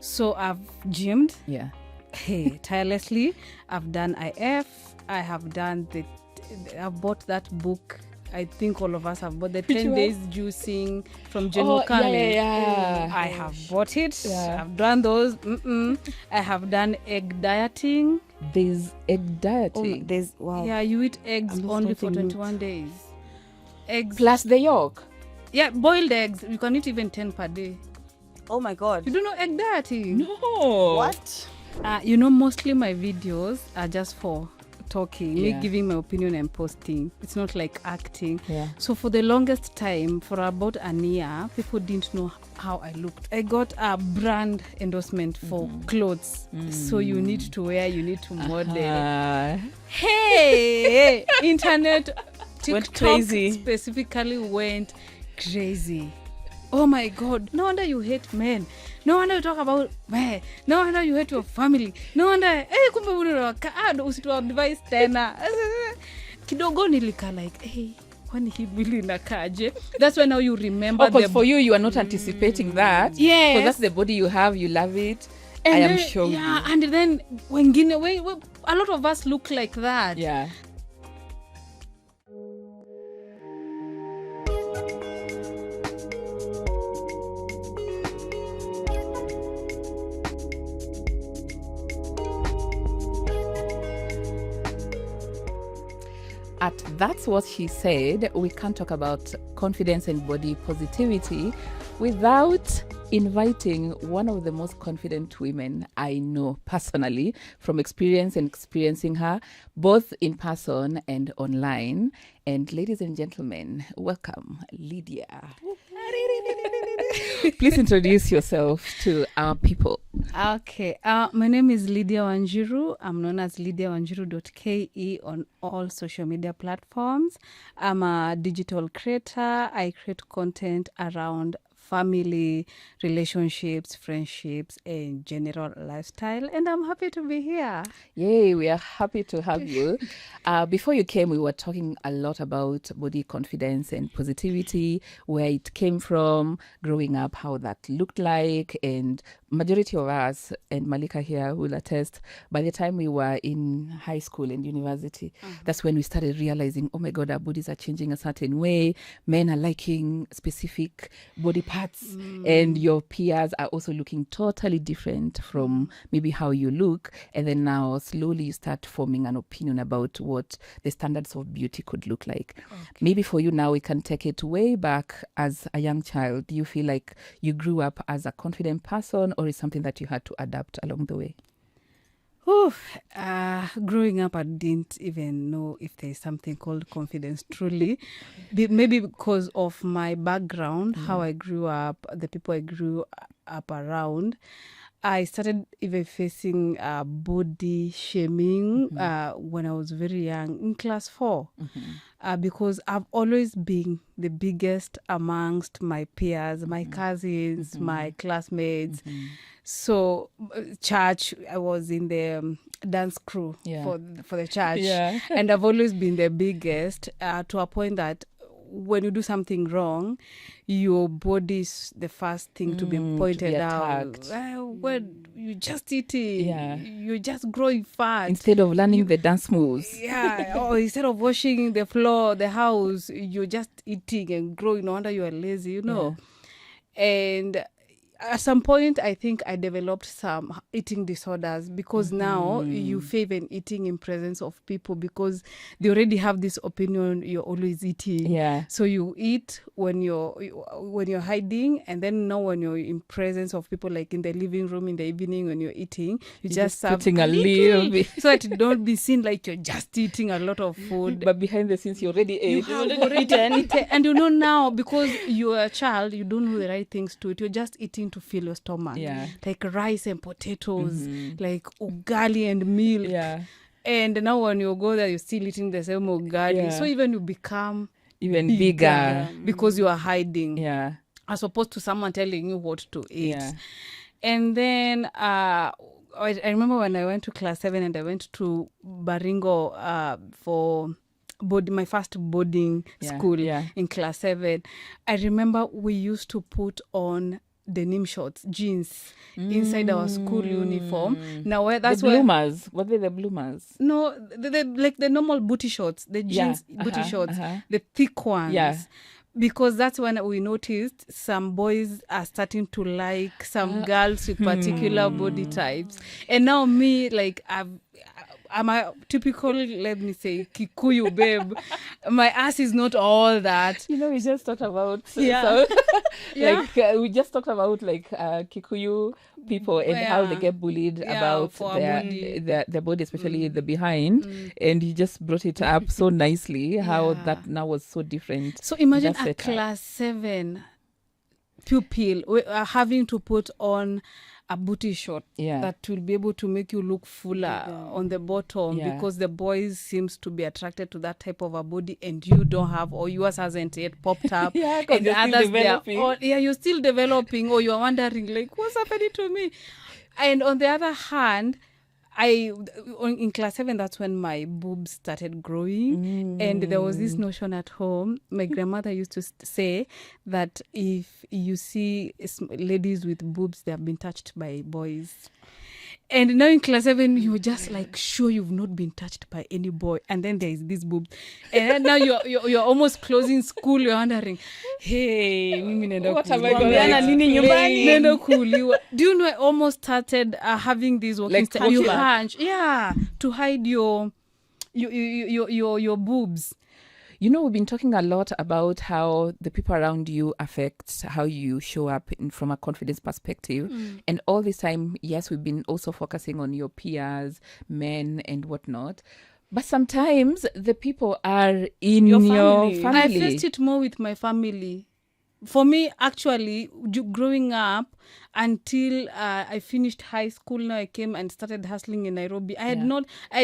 So I've gymmed. Yeah. Hey, tirelessly. I've done IF. I have done I've bought that book. I think all of us have bought the 10 days juicing from Jen Mokale. Yeah. I have bought it. Yeah. I've done those. I have done egg dieting. There's egg dieting. Yeah, you eat eggs only for 21 days. Eggs Plus the yolk. Yeah, boiled eggs. You can eat even 10 per day. Oh my God. You don't know egg dieting? No. What? Mostly my videos are just for talking, me giving my opinion and posting. It's not like acting. Yeah. So for the longest time, for about a year, people didn't know how I looked. I got a brand endorsement for clothes. So you need to wear, you need to model. Hey, internet, TikTok went crazy. Specifically went crazy. Oh my God, no wonder you hate men. No wonder you talk about men. No wonder you hate your family. No wonder, kumbe usitu advice tena. Kidogo nilika like, kwani hii mwili inakaje? That's why now you remember because for you are not anticipating that. Yes. Because that's the body you have, you love it. And I am sure. Yeah, and then wengine, a lot of us look like that. Yeah. That's what she said. We can't talk about confidence and body positivity without inviting one of the most confident women I know personally from experience and experiencing her both in person and online. And ladies and gentlemen, welcome, Lydia. Please introduce yourself to our people. Okay. My name is Lydia Wanjiru. I'm known as lydiawanjiru.ke on all social media platforms. I'm a digital creator. I create content around family, relationships, friendships, and general lifestyle. And I'm happy to be here. Yay, we are happy to have you. Before you came, we were talking a lot about body confidence and positivity, where it came from, growing up, how that looked like, and majority of us, and Malika here will attest, by the time we were in high school and university, that's when we started realizing, oh my God, our bodies are changing a certain way. Men are liking specific body parts, and your peers are also looking totally different from maybe how you look. And then now slowly you start forming an opinion about what the standards of beauty could look like. Okay. Maybe for you now, we can take it way back as a young child. Do you feel like you grew up as a confident person, or is something that you had to adapt along the way? Growing up, I didn't even know if there's something called confidence, truly. Maybe because of my background, how I grew up, the people I grew up around. I started even facing body shaming when I was very young, in class 4, because I've always been the biggest amongst my peers, my cousins, my classmates. So church, I was in the dance crew for the church. Yeah. And I've always been the biggest to a point that when you do something wrong, your body's the first thing to be pointed out. When you're just eating, you're just growing fat. Instead of learning the dance moves. Yeah, or instead of washing the floor, the house, you're just eating and growing. No wonder you are lazy, Yeah. And at some point, I think I developed some eating disorders because now you favor eating in presence of people because they already have this opinion you're always eating. Yeah. So you eat when you're hiding, and then now when you're in presence of people, like in the living room in the evening when you're eating, you're just putting a little bit so that it don't be seen like you're just eating a lot of food. But behind the scenes, you already ate. You have already eaten. And now, because you're a child, you don't know the right things to eat. You're just eating to fill your stomach, like rice and potatoes, like ugali and milk. Yeah. And now when you go there, you're still eating the same ugali. Yeah. So even you become even bigger because you are hiding. Yeah. As opposed to someone telling you what to eat. Yeah. And then I remember when I went to class 7 and I went to Baringo for my first boarding school in class 7. I remember we used to put on denim shorts, jeans inside our school uniform. Now where that's the bloomers. Were they the bloomers? No, like the normal booty shorts, the jeans booty shorts, the thick ones. Yeah. Because that's when we noticed some boys are starting to like some girls with particular body types. And now me, like, I'm a typical, let me say, Kikuyu babe. My ass is not all that. You know, we just talked about Yeah. we just talked about like Kikuyu people and how they get bullied about their body, especially the behind. And you just brought it up so nicely how that now was so different. So imagine a class 7 pupil having to put on a booty short that will be able to make you look fuller on the bottom because the boys seems to be attracted to that type of a body and you don't have, or yours hasn't yet popped up. And the others you're still developing, or you're wondering like, what's happening to me? And on the other hand, in class 7, that's when my boobs started growing. And there was this notion at home. My grandmother used to say that if you see ladies with boobs, they have been touched by boys. And now in class 7, you're just like sure you've not been touched by any boy. And then there is this boob. And then now you're almost closing school. You're wondering, hey, what am I going to do? Do you know I almost started having these walking like you hunch, to hide your boobs. You know, we've been talking a lot about how the people around you affect how you show up from a confidence perspective. And all this time, yes, we've been also focusing on your peers, men and whatnot. But sometimes the people are in your family. I faced it more with my family. For me, actually, growing up until I finished high school, now I came and started hustling in Nairobi. I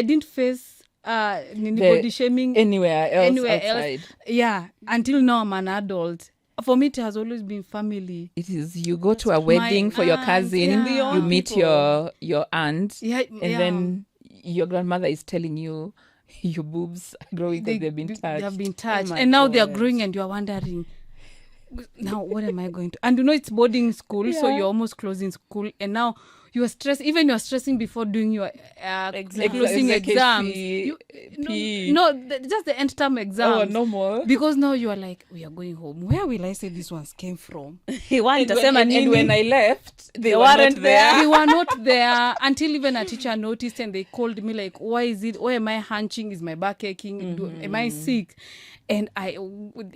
didn't face body shaming anywhere else. Yeah, until now I'm an adult. For me, it has always been family. It is. You go to a wedding for your cousin, you meet your aunt, and then your grandmother is telling you your boobs are growing because they've been touched. They have been touched, and now they are growing, and you are wondering, now what am I going to? And you know it's boarding school, so you're almost closing school, and now you are stressed. Even you are stressing before doing your closing exams. Just the end term exams. Oh, no more. Because now you are like, we are going home. Where will I say these ones came from? And when I left, they weren't there. They were not there until even a teacher noticed and they called me like, why am I hunching? Is my back aching? Am I sick? And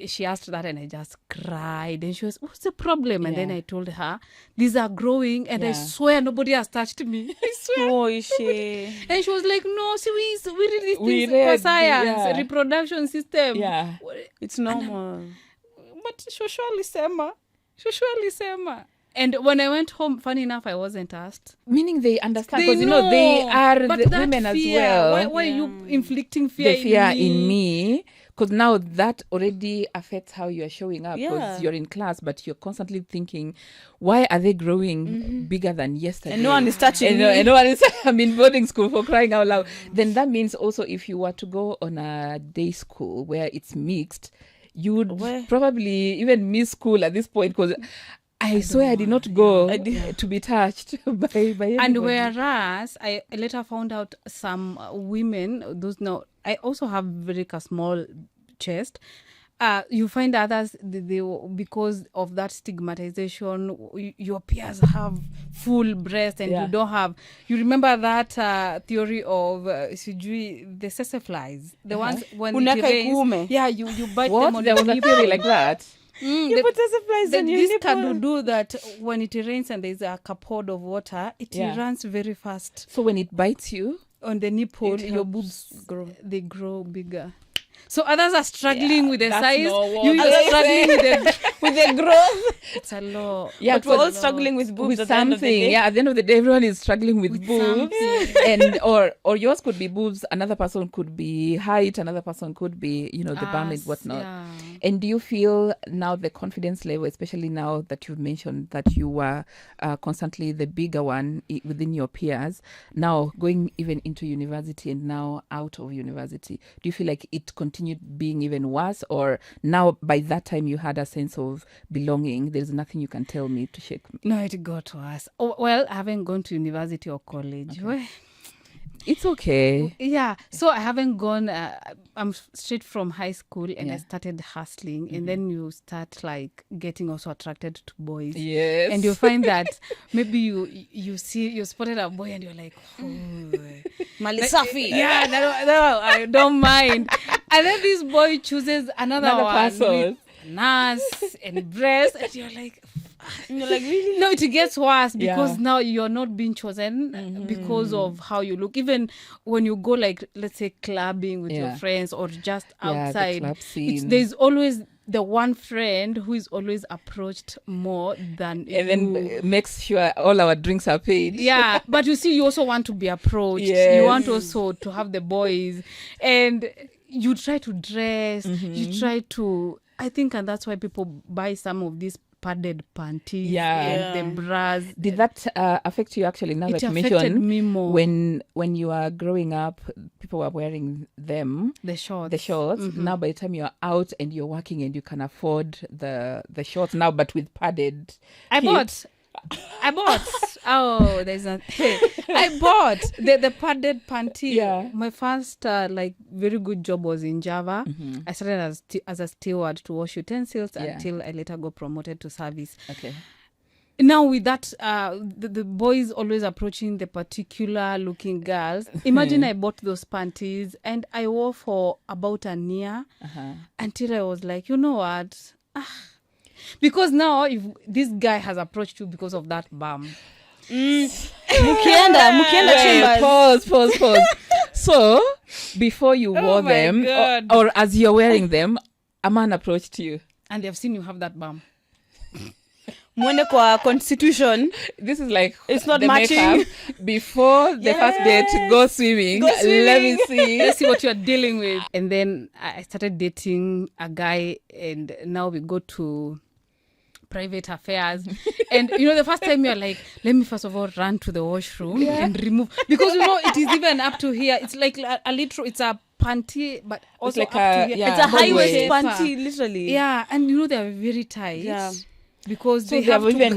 she asked that and I just cried. And she was, what's the problem? And then I told her, these are growing and I swear nobody has touched me. I swear. Oh, is she? And she was like, no, see, we read these things for science, reproduction system. Yeah. It's normal. But surely sema. And when I went home, funny enough, I wasn't asked. Meaning they understand because they are the women fear, as well. Why are you inflicting fear? The fear in me. Because now that already affects how you are showing up. Because you're in class, but you're constantly thinking, why are they growing bigger than yesterday? And no one is touching me. And no one is. I'm in boarding school, for crying out loud. Then that means also if you were to go on a day school where it's mixed, you would probably even miss school at this point because I swear I did not go to be touched by anybody. And whereas I later found out some women, those now, I also have very small chest. You find others, they because of that stigmatization, your peers have full breast and you don't have. You remember that theory of the seseflies, the ones when it rains, you bite them on there was a theory like that. You put seseflies on your this nipple. can do that when it rains and there's a cupboard of water, it runs very fast. So when it bites you on the nipple, your boobs they grow bigger. So others are struggling with the size. You are struggling with the growth. It's a lot. Yeah, but we're all struggling with boobs with something. At the end of the day, everyone is struggling with boobs. And or yours could be boobs, another person could be height, another person could be, the bum and whatnot. Yeah. And do you feel now the confidence level, especially now that you've mentioned that you were constantly the bigger one within your peers, now going even into university and now out of university, do you feel like it continued being even worse, or now by that time you had a sense of belonging? There's nothing you can tell me to shake me. No, it got worse. Oh, well, I haven't gone to university or college. Okay. It's okay. Yeah, so I haven't gone. I'm straight from high school, and I started hustling, and then you start like getting also attracted to boys. Yes. And you find that maybe you spotted a boy, and you're like, oh, Malisafi. yeah, no, I don't mind. And then this boy chooses another one person, with nurse and breast, and you're like. And you're like, really? No, it gets worse because now you're not being chosen because of how you look. Even when you go, like, let's say clubbing with your friends or just outside, the club scene. There's always the one friend who is always approached more than and then makes sure all our drinks are paid. Yeah, but you see, you also want to be approached. Yes. You want also to have the boys, and you try to dress. You try to. I think, and that's why people buy some of these padded panties and the bras. Did that affect you actually? Now that you affected me more. When you are growing up, people were wearing them, the shorts. Now by the time you're out and you're working and you can afford the shorts now, but with padded. I bought. Oh, there's not. I bought the padded panty. Yeah. My first very good job was in Java. I started as a steward to wash utensils until I later got promoted to service. Okay. Now with that, the boys always approaching the particular looking girls. Imagine I bought those panties and I wore for about a year until I was like, you know what? Because now if this guy has approached you because of that bum. Mukienda chambers. Pause. So before you wore them or as you're wearing them, a man approached you. And they've seen you have that bum. Mwende kwa constitution. This is like it's not the matching. Makeup before the first date. Go swimming. Let me see. Let's see what you're dealing with. And then I started dating a guy, and now we go to private affairs. And the first time you're like, let me first of all run to the washroom and remove, because it is even up to here. It's like a little, it's a panty, but also it's like up to here. It's a high waist panty, literally. Yeah, and they're very tight. Yeah. Because so they have even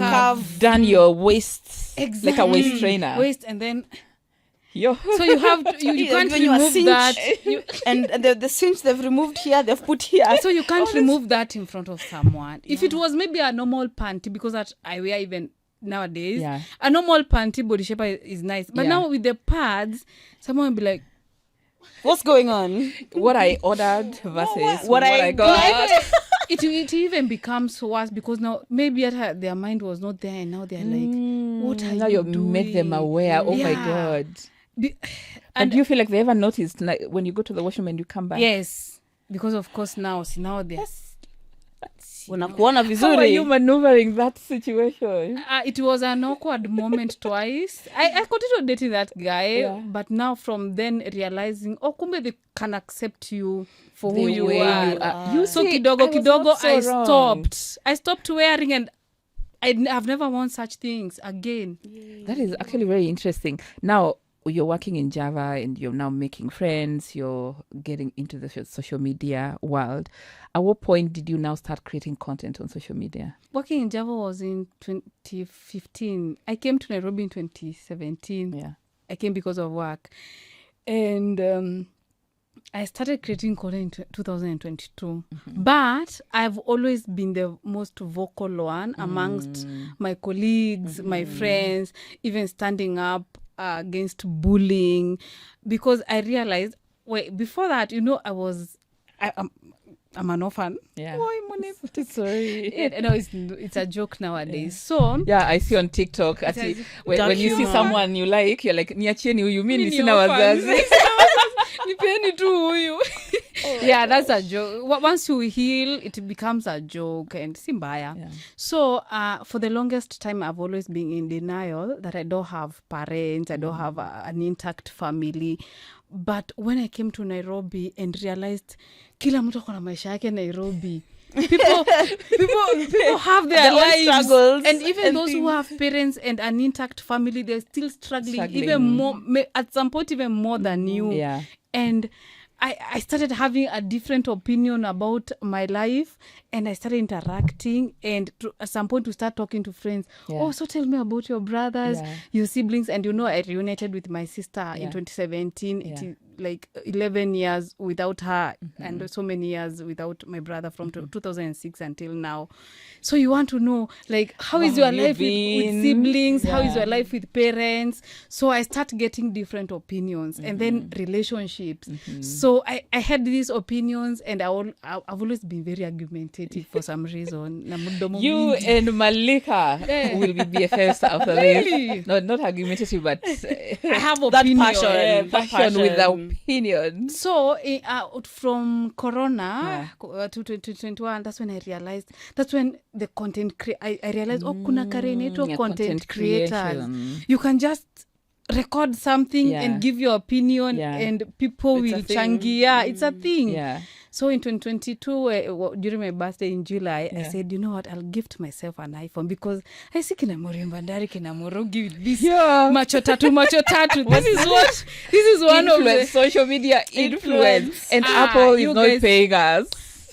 done your waist, exactly. like a waist trainer. Waist, and then so you have to, you can't remove that. And the cinch they've removed here, they've put here. So you can't remove that in front of someone. If it was maybe a normal panty, because that I wear even nowadays, a normal panty body shaper is nice. But now with the pads, someone will be like, what's going on? What I ordered versus what I got. It even becomes worse because now maybe their mind was not there, and now they're like, what are now you doing? doing? Made them aware. Oh my God. And do you feel like they ever noticed, like when you go to the washroom and you come back? Yes, because of course now they're Unakuona vizuri. How are you maneuvering that situation? It was an awkward moment twice. I continued dating that guy, but now from then realizing, kumbe they can accept you for who you are. You so see, kidogo, I I stopped wearing, and I've never worn such things again. That is actually very interesting. Now, you're working in Java and you're now making friends, you're getting into the social media world. At what point did you now start creating content on social media? Working in Java was in 2015. I came to Nairobi in 2017. Yeah. I came because of work. And I started creating content in 2022. But I've always been the most vocal one amongst my colleagues, my friends, even standing up against bullying, because I realized, before that, I'm an orphan. Yeah. Sorry. It's a joke nowadays. So yeah, I see on TikTok. When you see someone you like, you're like, niachieni huyu, mimi sina wazazi. Nipeni tu huyu. Yeah, that's a joke. Once you heal, it becomes a joke, and simbaya. Yeah. So for the longest time, I've always been in denial that I don't have parents, I don't have an intact family. But when I came to Nairobi and realized kila mtu akona maisha yake Nairobi, People have their Their own lives, struggles and even and those who things. have parents and an intact family, they're still struggling. Struggling. Even more, at some point, even more than you. Yeah. And I started having a different opinion about my life, and I started interacting, and at some point we start talking to friends. Yeah. Oh, so tell me about your brothers, Yeah. your siblings. And I reunited with my sister in 2017. Yeah. It is like 11 years without her, and so many years without my brother from 2006 until now. So you want to know, like, how is Wow, your you've life with been- siblings? How is Yeah. your life with parents? So I start getting different opinions, and then relationships. So I had these opinions, and I've always been very argumentative for some reason. Na mudomo You mingi. and Malika will be BFFs after Really? this. No, not argumentative, but I have That opinion. passion. passion with the opinion. So from Corona to 2021, that's when I realized. That's when the content I realized. Kuna kare inaitwa yeah, content content creators. creation. You can just record something Yeah. and give your opinion, Yeah. and people It's a will thing. changia. It's a thing. Yeah. So in 2022, during my birthday in July, I Yeah. said, you know what, I'll gift myself an iPhone, because I see kina Murimbandari, kina Morogi with this Yeah. macho tatu. This is one of the Social media influence. And Ah, Apple is you not guys- paying us.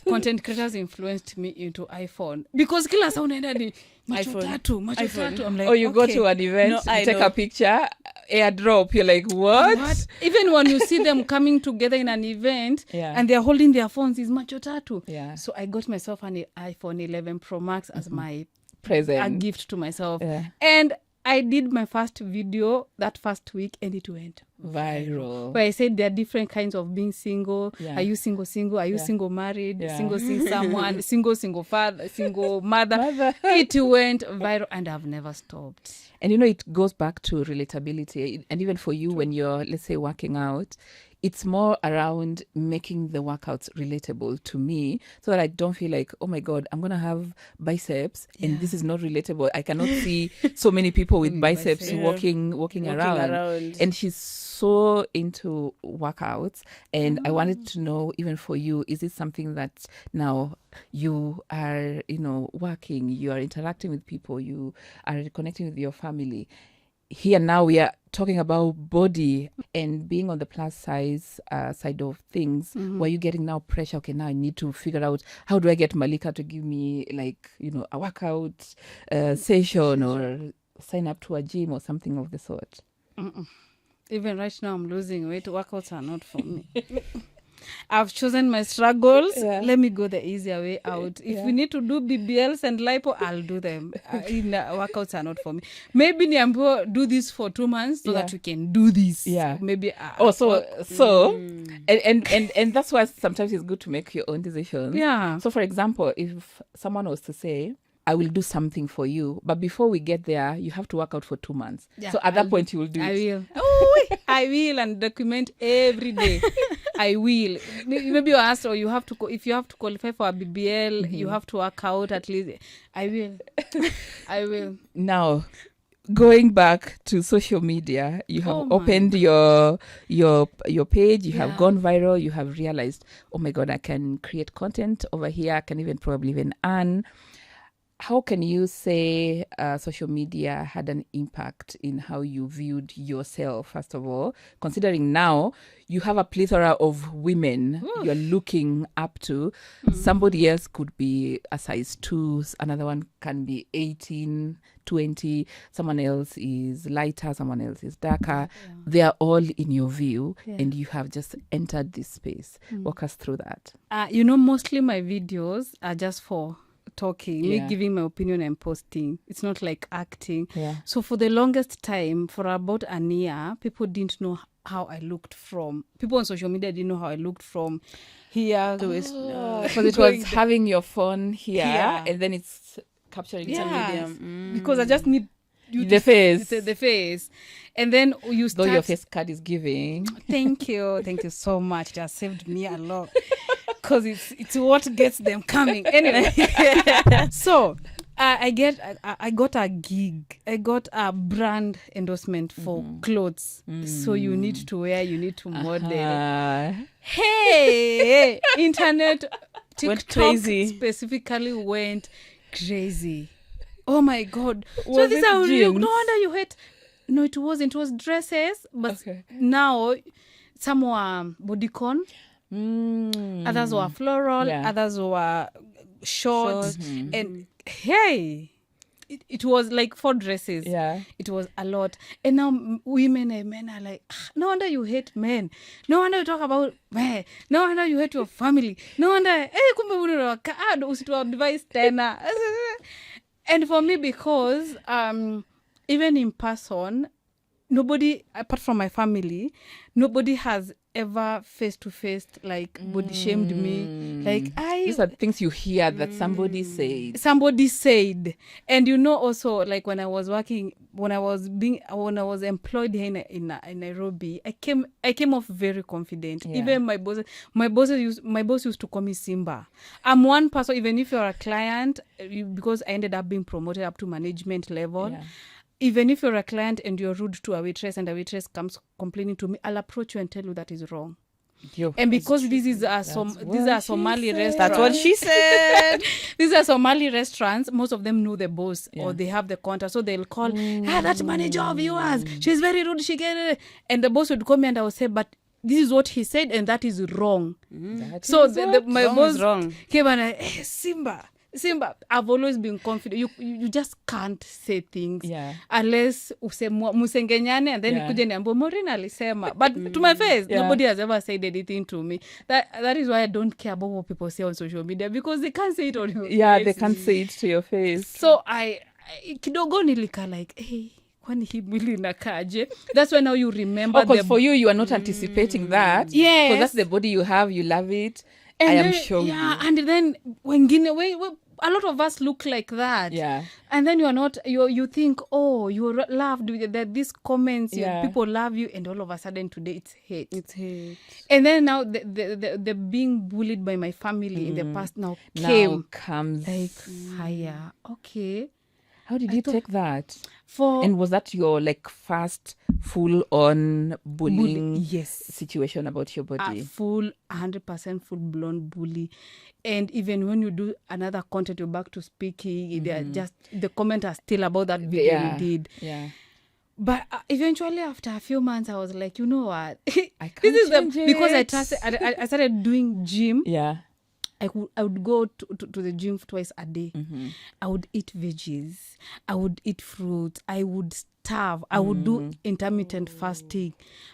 content creators influenced me into iPhone, because kila saa unaenda ni macho iPhone. tatu. I'm like, Or you go okay. to an event, No, I you take know. a picture, airdrop, you're like, what? What? Even when you see them coming together in an event, Yeah. and they're holding their phones, is macho tatu. Yeah. So I got myself an iPhone 11 Pro Max as my Present. a gift to myself. Yeah. And I did my first video that first week, and it went Viral. where I said there are different kinds of being single. Yeah. Are you single? Are you Yeah. single married? Yeah. Single seeing someone? single father? Single mother? Mother. It went viral, and I've never stopped. And it goes back to relatability. And even for you, when you're, let's say, working out, it's more around making the workouts relatable to me, so that I don't feel like, oh my God, I'm going to have biceps and this is not relatable. I cannot see so many people with biceps biceps. walking around. And she's so into workouts. And I wanted to know, even for you, is it something that now you are, working, you are interacting with people, you are connecting with your family? Here now we are talking about body and being on the plus size side of things. Were you getting now pressure? Okay, now I need to figure out, how do I get Malika to give me a workout session, or sign up to a gym or something of the sort? Even right now, I'm losing weight. Workouts are not for me. I've chosen my struggles. Yeah. Let me go the easier way out. If we need to do BBLs and lipo, I'll do them. Workouts are not for me. Maybe niambiwa do this for 2 months so that we can do this. Yeah. Maybe. And that's why sometimes it's good to make your own decisions. Yeah. So, for example, if someone was to say, I will do something for you, but before we get there, you have to work out for 2 months. Yeah, So at that point, you will do I it. will. Oh, I will, and document every day. I will. Maybe you ask, or you have to. If you have to qualify for a BBL, you have to work out at least. I will. I will. Now, going back to social media, you have Oh my opened your page, you have Yeah. gone viral, you have realized, oh my God, I can create content over here, I can even probably even earn. How can you say social media had an impact in how you viewed yourself, first of all, considering now you have a plethora of women you're looking up to? Somebody else could be a size 2, another one can be 18, 20, someone else is lighter, someone else is darker. They are all in your view, and you have just entered this space. Walk us through that. Mostly my videos are just for talking, me Yeah. giving my opinion and posting. It's not like acting. Yeah. So for the longest time, for about a year, people didn't know how I looked from. People on social media didn't know how I looked from here to Because it was having your phone here, Yeah. and then it's capturing Yeah. some Because I just need you The to face. the face, and then you though start. your face card is giving. Thank you so much. It has saved me a lot, because it's what gets them coming. Anyway, so I got a gig. I got a brand endorsement for clothes. So you need to wear. You need to model. Uh, Hey, internet Went TikTok crazy. specifically went crazy. Oh my God. So Was this it how you, jeans? no wonder you hate. No, it wasn't. It was dresses, but Okay. now some were bodycon, others were floral, Yeah. others were shorts, Shorts. and hey, it was like 4 dresses. Yeah. It was a lot. And now women and men are like, no wonder you hate men. No wonder you talk about men. No wonder you hate your family. No wonder, kumbe unawaka usitoa advice tena. And for me, because even in person, nobody apart from my family, nobody has ever face to face like body shamed me. Like These are things you hear that somebody said. And also like when I was working, when I was employed here in Nairobi, I came off very confident. Yeah. Even my boss used to call me Simba. I'm one person, even if you're a client, because I ended up being promoted up to management level. Yeah. Even if you're a client and you're rude to a waitress and a waitress comes complaining to me, I'll approach you and tell you that is wrong. And because these are Somali restaurants. That's what she said. These are Somali restaurants. Most of them know the boss Yeah. or they have the contact. So they'll call, that manager of yours, she's very rude. She get it. And the boss would call me and I would say, but this is what he said and that is wrong. So my Wrong boss is wrong. came and Simba, I've always been confident. You just can't say things unless musengenyane and then nikuje niambo Maureen alisema. But to my face, nobody has ever said anything to me. That is why I don't care about what people say on social media, because they can't say it on your face. Yeah, they can't say it to your face. So I kidogo nilika like, hey, kwani hii mwili inakaje? That's why now you remember. Because for you are not anticipating that. Yes. Because that's the body you have, you love it. And I am then, sure. Yeah, and then a lot of us look like that. Yeah. And then you think, oh, you're loved, that these comments, people love you, and all of a sudden today it's hate. It's hate. And then now the being bullied by my family in the past now comes like higher. Okay. How did you take that? For And was that your like first full-on bullying yes. situation about your body? A full 100% full-blown bully. And even when you do another content, you're back to speaking, they're just, the comments are still about that video you did. Yeah. But eventually after a few months, I was like, you know what? I can't because I started doing gym. Yeah. I would go to the gym twice a day. I would eat veggies. I would eat fruits. I would starve. I would do intermittent fasting.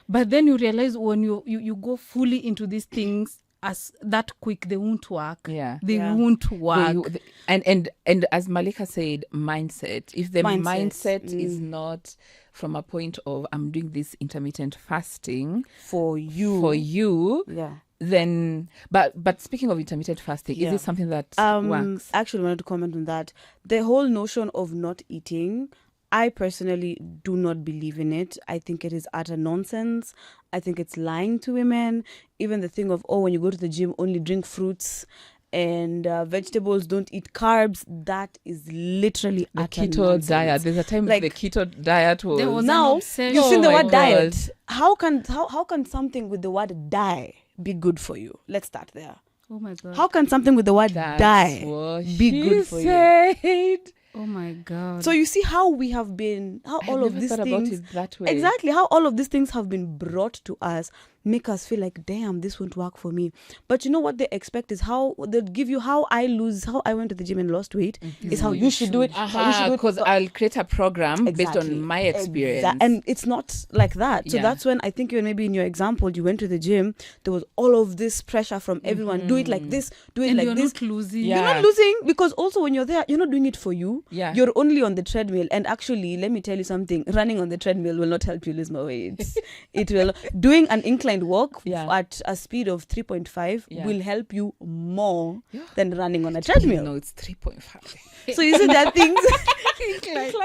But then you realize when you go fully into these things as that quick, they won't work. Yeah. They won't work. And as Malika said, mindset. If the mindset is not from a point of I'm doing this intermittent fasting For you. Yeah. Then but speaking of intermittent fasting, is it something that works? Actually, I wanted to comment on that. The whole notion of not eating, I personally do not believe in it. I think it is utter nonsense. I think it's lying to women. Even the thing of, when you go to the gym, only drink fruits and vegetables, don't eat carbs. That is literally The utter keto nonsense. diet. There's a time Like, the keto diet was... There was now an obsession. you've seen the Oh my word diet. God. How can something with the word die be good for you? Let's start there. Oh my God. How can something with the word That's die what be she good for you? said. Oh my God. So you see how we have been, how I've all of never these thought things, about it that way. exactly, how all of these things have been brought to us, make us feel like, damn, this won't work for me. But you know what they expect is how they'll give you how I went to the gym and lost weight is how you should do it. How you should do it. Because I'll create a program based Exactly. on my experience. And it's not like that. So that's when I think even maybe in your example, you went to the gym, there was all of this pressure from everyone. Do it like this, do it and like you're this. not losing. Yeah. You're not losing, because also when you're there, you're not doing it for you. Yeah. You're only on the treadmill. And actually, let me tell you something, running on the treadmill will not help you lose more weight. It will. Doing an inclined walk at a speed of 3.5 will help you more than running on a treadmill. No, it's 3.5. So you see there are things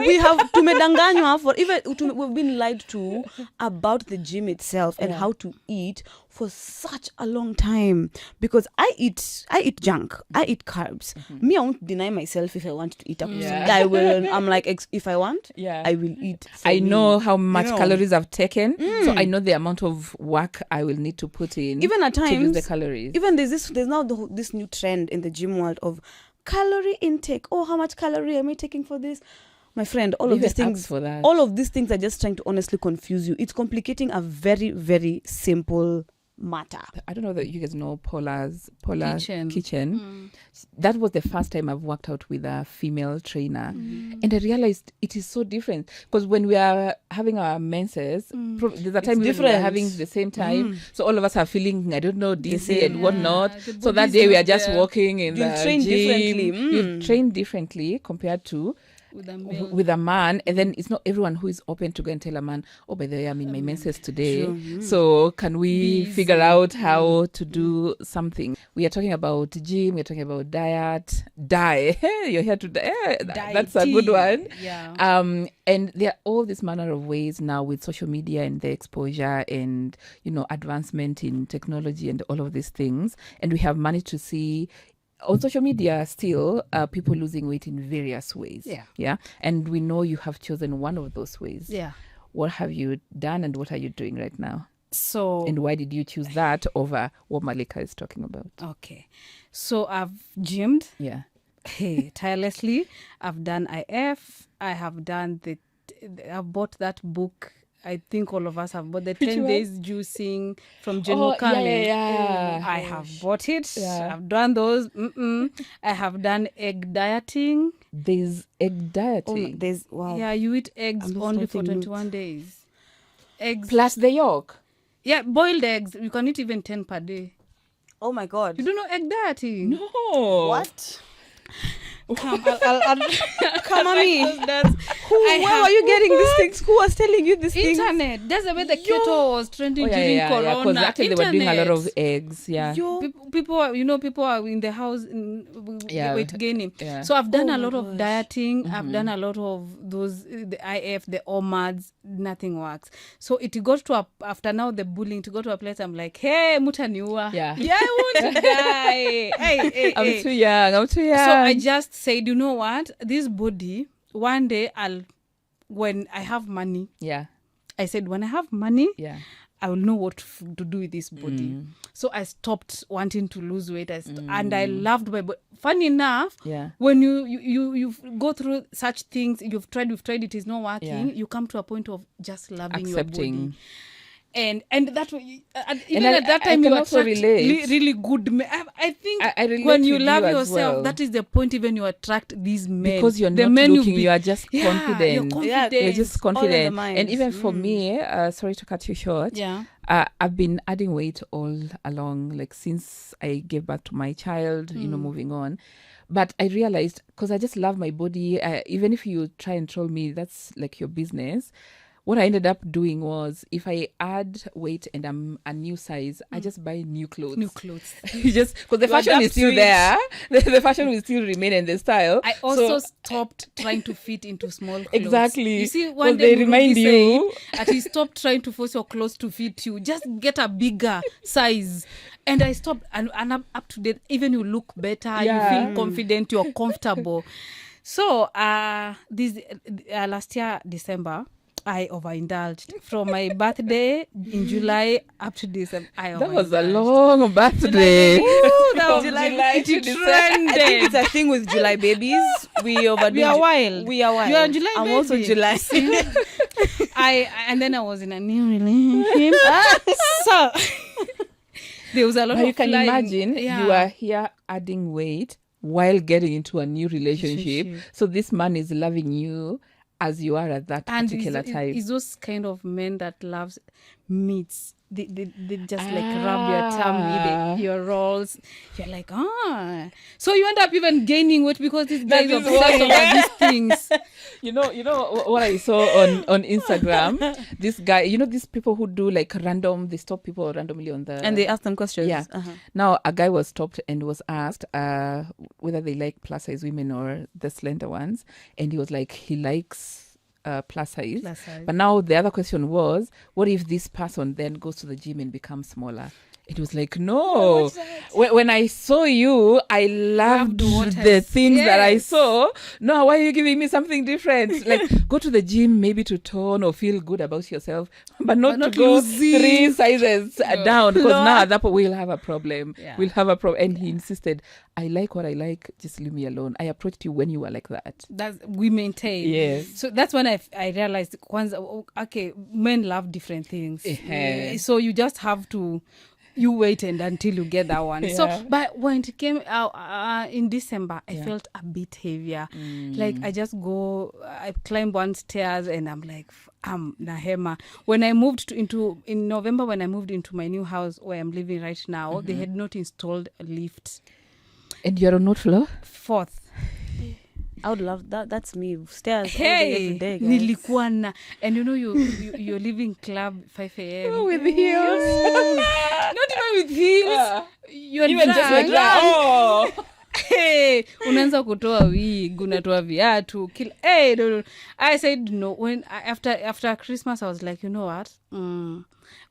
we have tumedanganywa for, even we've been lied to about the gym itself and how to eat for such a long time because I eat junk. I eat carbs. Me, I won't deny myself if I want to eat. I will. I'm like, if I want, I will eat. I know how much You know. calories I've taken, so I know the amount of work I will need to put in. Even at to lose times, the calories. even there's now this new trend in the gym world of calorie intake. Oh, how much calorie am I taking for this? My friend, all of Even these things, apps for that. all of these things are just trying to honestly confuse you. It's complicating a very, very simple matter. I don't know that you guys know Paula's Kitchen. kitchen. That was the first time I've worked out with a female trainer, and I realized it is so different because when we are having our menses, there's a time when we are different. having the same time, so all of us are feeling dizzy same. and whatnot. The So that body's day we not are just there. walking in You'll the train gym. differently. You train differently compared to With a male. with a man, and then it's not everyone who is open to go and tell a man, oh, by the way, I'm in my menses today, so can we figure out how to do something? We are talking about gym, we're talking about diet. You're here to that's a good one. Yeah. And there are all this manner of ways now with social media and the exposure and advancement in technology and all of these things, and we have managed to see on social media still people losing weight in various ways. And we know you have chosen one of those ways. What have you done and what are you doing right now, So and why did you choose that over what Malika is talking about? okay. So I've gymmed tirelessly. I've done IF. I have done I've bought that book. I think all of us have bought the 10 one? days juicing from Jen Mokale. Yeah. I have bought it. Yeah. I've done those. I have done egg dieting. There's egg dieting. Yeah, you eat eggs I'm just only for writing 21 days. Eggs. Plus the yolk. Yeah, boiled eggs. You can eat even 10 per day. Oh my God. You don't know egg dieting? No. What? Come, I'll Come on me. That's, Where are you getting these things? Who was telling you these things? Internet. That's the way the keto was trending during Yeah, Corona. because actually they were doing a lot of Internet. eggs. Yeah. People are in the house weight gaining. Yeah. So I've done a lot of dieting. I've done a lot of those the IF, the OMADs. Nothing works. So it got to after now the bullying to go to a place. I'm like, hey, mutaniwa. Yeah. I want to die. Hey, I'm too young. So I just said, you know what? This body, one day when I have money, Yeah. I said, when I have money, Yeah. I will know what to do with this body. So I stopped wanting to lose weight. And I loved my body. Funny enough, Yeah. when you go through such things, you've tried, it is not working, you come to a point of just loving your Accepting. body. And that even I- at that I time can you also attract relate. really good men. I think I relate when you with love you as yourself, well. that is the point. Even you attract these men Because you're The not men looking, you are just You're confident. confident. You're just all in the confident. mind. And even for me, sorry to cut you short, Yeah. I've been adding weight all along, like since I gave birth to my child, moving on. But I realized, because I just love my body, even if you try and troll me, that's like your business. What I ended up doing was, if I add weight and I'm a new size, I just buy new clothes. because the fashion adapt is still to it. there. The fashion will still remain in the style. I also stopped trying to fit into small clothes. Exactly. You see, 'Cause one they day remind you. that he stopped trying to force your clothes to fit you. Just get a bigger size. And I stopped, and I'm up to date. Even you look better, Yeah. you feel confident, you're comfortable. So this last year, December, I overindulged. From my birthday in July up to December, That was a long birthday. Ooh, that was July July. to It December. I think trended. it's a thing with July babies. We overdo. We are wild. We are wild. You are a July I'm also baby. July. And then I was in a new relationship. So there was a lot But of you can flying. imagine Yeah. you are here adding weight while getting into a new relationship. So this man is loving you as you are at that And particular time. it's those kind of men that loves meats. They just like rub your tummy, your rolls. You're like, So you end up even gaining weight because this guy is That is obsessed why. over these things. You know what I saw on Instagram? This guy, these people who do like they stop people randomly on the... And they ask them questions. Yeah. Now, a guy was stopped and was asked whether they like plus size women or the slender ones. And he was like, he likes plus size. Plus size. But now the other question was, what if this person then goes to the gym and becomes smaller? It was like, no. When I saw you, I loved the things that I saw. No, why are you giving me something different? Like, go to the gym maybe to tone or feel good about yourself, but not to go losing. 3 sizes down, because now at that point we'll have a problem. Yeah. We'll have a problem. And he insisted, I like what I like, just leave me alone. I approached you when you were like that. That's we maintain. Yes. So that's when I realized, okay, men love different things. So you just have to. You wait until you get that one. So, but when it came out in December, I felt a bit heavier. Like I climb one stairs and I'm like, Nahema. When I moved in November, when I moved into my new house where I'm living right now, they had not installed a lift. And you're on what floor? 4th. I would love that. That's me. Stairs all day, Hey, every day, guys. nilikuwa na, and you're leaving club 5 a.m. Oh, with heels. Not even with heels. You're Even just like that. Oh. Hey, unaanza kutoa wig, unatoa viatu. No. I said no. When after Christmas, I was like, you know what?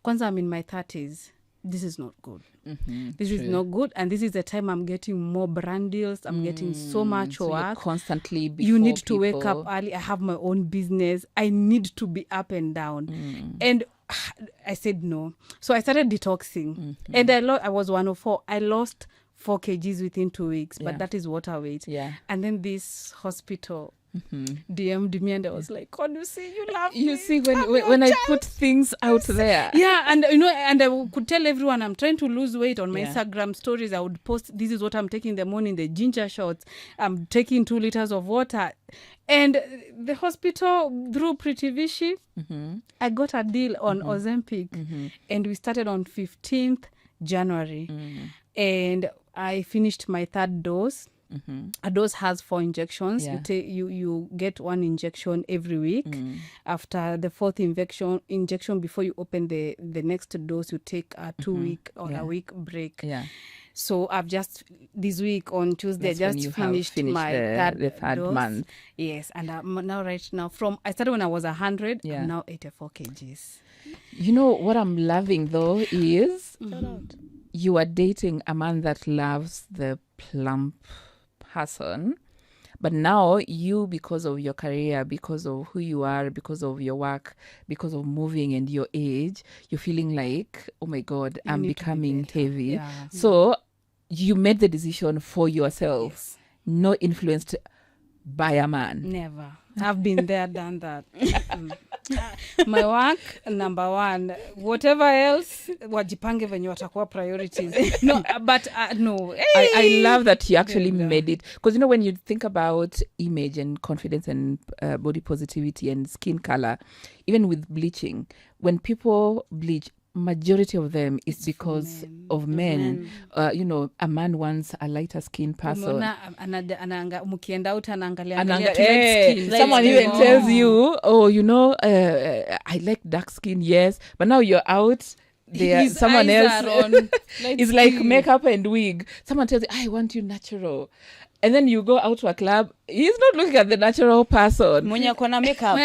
Kwanza, I'm in my 30s. This is not good. This is not good, and this is the time I'm getting more brand deals. I'm getting so much so work. you're constantly before You need to people. wake up early. I have my own business. I need to be up and down. And I said no. So I started detoxing. And I was 104. I lost 4 kgs within 2 weeks, but that is water weight. Yeah. And then this hospital DM'd me and I was like, God, you see, you love me. You see, when I put things out there. Yeah, and and I could tell everyone I'm trying to lose weight on my Instagram stories. I would post, this is what I'm taking in the morning, the ginger shots. I'm taking 2 liters of water. And the hospital, through Pretty Vichy, I got a deal on Ozempic. And we started on 15th January. And I finished my 3rd dose. A dose has 4 injections. You get 1 injection every week. After the 4th injection before you open the next dose, you take a 2-week or a week break. So I've just this week on Tuesday finished my the third dose. month. Yes, and now right now I started when I was 100. I'm now 84 kgs. You know what I'm loving though is you are dating a man that loves the plump person, but now you, because of your career, because of who you are, because of your work, because of moving and your age, you're feeling like, oh my God, I'm becoming heavy. So you made the decision for yourself, not influenced by a man. Never. I've been there, done that. My work, number 1. Whatever else, wajipange venye watakuwa priorities. No, but no. Hey! I love that you actually made it. Because, when you think about image and confidence and body positivity and skin color, even with bleaching, when people bleach, majority of them is because of men. A man wants a lighter skin person. Mukienda out someone even tells you, I like dark skin, yes, but now you're out there, someone else is like makeup and wig. Someone tells you, I want you natural. And then you go out to a club, he's not looking at the natural person. Mwenye akona makeup.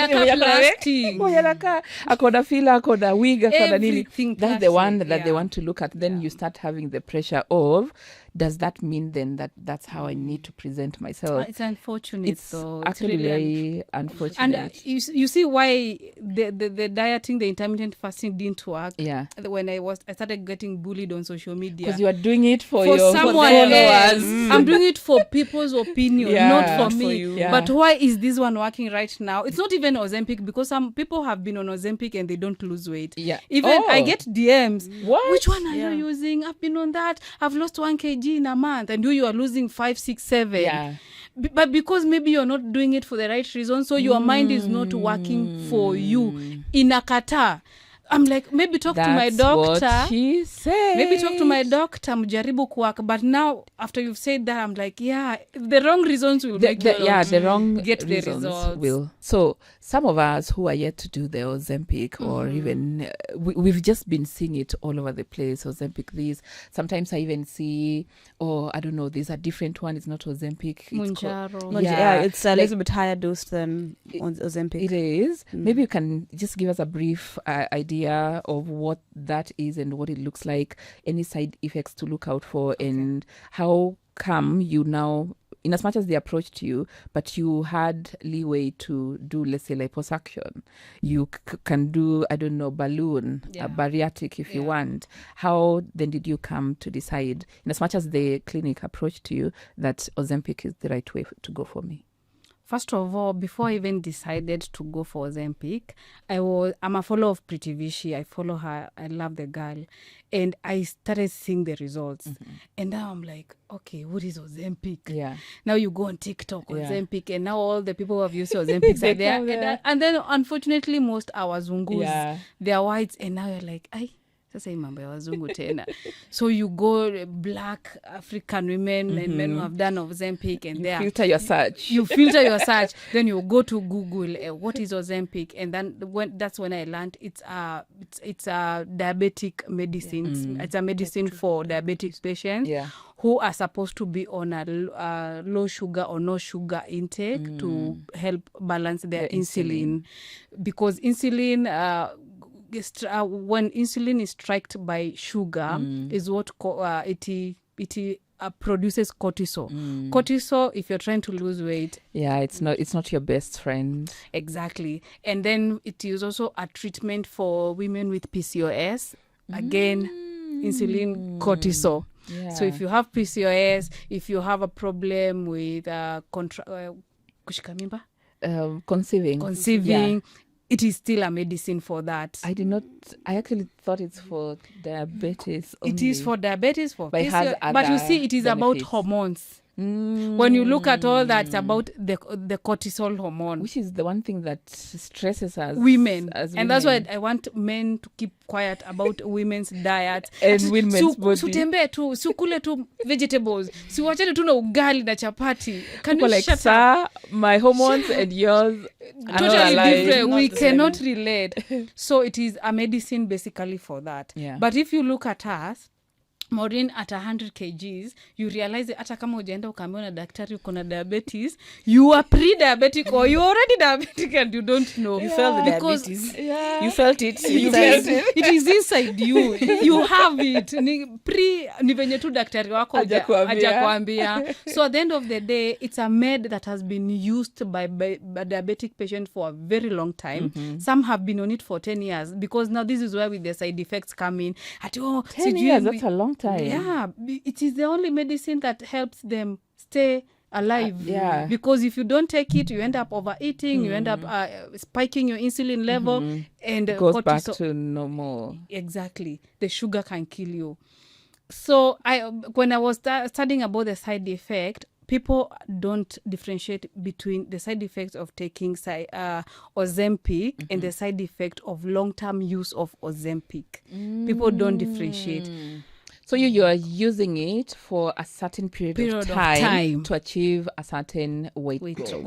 Akona filler, akona wig, akona nini. That's the one that they want to look at. Then you start having the pressure of, does that mean then that that's how I need to present myself? It's unfortunate, though. Actually really very unfortunate. And you see why the dieting, the intermittent fasting didn't work. Yeah. When I started getting bullied on social media. Because you are doing it for your someone followers. I'm doing it for people's opinion, not for me. Yeah. But why is this one working right now? It's not even Ozempic, because some people have been on Ozempic and they don't lose weight. Yeah. Even I get DMs. What? Which one are you using? I've been on that. I've lost 1 kg in a month, and you are losing 5, 6, 7. Yeah. But because maybe you're not doing it for the right reason, so your mind is not working for you. Inakata. I'm like, maybe talk to my That's doctor. what she said. Maybe talk to my doctor, mjaribu kuwaka. But now, after you've said that, I'm like, yeah, the wrong reasons will make you not the wrong get the reasons results. will. So some of us who are yet to do the Ozempic, or even we've just been seeing it all over the place. Ozempic, this. Sometimes I even see, I don't know, there's a different one. It's not Ozempic. Mounjaro. It's a little bit higher dose than Ozempic. It is. Maybe you can just give us a brief idea of what that is and what it looks like, any side effects to look out for, and how come you now, in as much as they approached you, but you had leeway to do, let's say, liposuction. You can do, I don't know, balloon, bariatric if you want. How then did you come to decide, in as much as the clinic approached you, that Ozempic is the right way to go for me? First of all, before I even decided to go for Ozempic, I'm a follower of Pretty Vichy. I follow her. I love the girl. And I started seeing the results. And now I'm like, okay, what is Ozempic? Yeah. Now you go on TikTok, Ozempic, and now all the people who have used Ozempic are there. And then, unfortunately, most are Wazungus. They are whites. And now you're like, sasa hii mambo ya wazungu tena. So you go black African women and men who have done Ozempic, and you filter your search. You filter your search. Then you go to Google, what is Ozempic? And then that's when I learned it's a diabetic medicine. It's a medicine for diabetic patients who are supposed to be on a low sugar or no sugar intake to help balance their insulin. Because insulin, when insulin is struck by sugar, is what it produces cortisol. Cortisol, if you're trying to lose weight, it's not your best friend. Exactly. And then it is also a treatment for women with PCOS. Again, insulin, cortisol. So if you have PCOS, if you have a problem with kushika mimba, conceiving, it is still a medicine for that. I actually thought it's for diabetes only. It is for diabetes, for PCOS, but you see, it is about hormones. When you look at all that, it's about the cortisol hormone, which is the one thing that stresses us women. And that's why I want men to keep quiet about women's diet and women's body. Sutembee tu, sukule tu vegetables, siwachane tu na ugali na chapati. Can you like, shut up? My hormones and yours totally different. We cannot relate. So it is a medicine basically for that. But if you look at us, Maureen, at 100 kgs, you realize hata kama ujaenda ukaambiwa na daktari uko na diabetes, you are pre-diabetic or you already diabetic and you don't know. You felt the diabetes. You felt it. It is inside you. You have it. Ni venye tu daktari wako hajakuambia. So at the end of the day, it's a med that has been used by diabetic patients for a very long time. Some have been on it for 10 years because now this is where the side effects come in. 10 years, that's a long time. Yeah, it is the only medicine that helps them stay alive. Because if you don't take it, you end up overeating, you end up spiking your insulin level, and it goes back to normal. Exactly. The sugar can kill you. So when I was studying about the side effect, people don't differentiate between the side effects of taking Ozempic and the side effect of long-term use of Ozempic. People don't differentiate. So you are using it for a certain period of time to achieve a certain weight goal.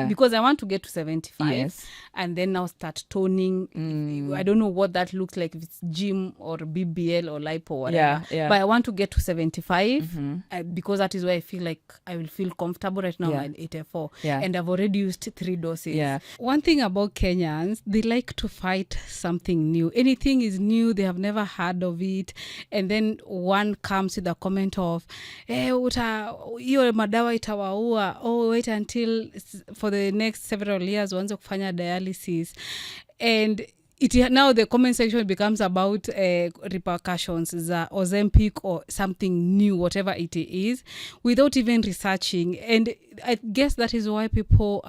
Because I want to get to 75 and then now start toning. I don't know what that looks like, if it's gym or BBL or lipo or whatever. But I want to get to 75 because that is where I feel like I will feel comfortable. Right now I'm at 84 and I've already used 3 doses. One thing about Kenyans, they like to fight something new. Anything is new, they have never heard of it, and then one comes with a comment of hiyo madawa itawaua, wait until for the next several years waanze kufanya dialysis. And now the comment section becomes about repercussions za Ozempic or something new, whatever it is, without even researching. And I guess that is why people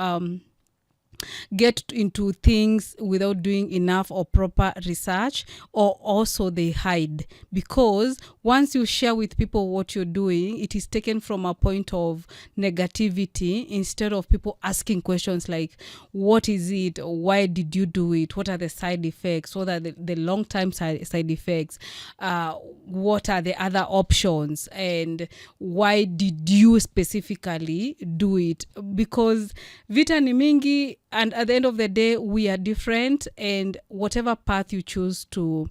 get into things without doing enough or proper research, or also they hide, because once you share with people what you're doing, it is taken from a point of negativity instead of people asking questions like, what is it? Why did you do it? What are the side effects? What are the long-term side effects? What are the other options? And why did you specifically do it? Because vita ni mingi, and at the end of the day, we are different, and whatever path you choose to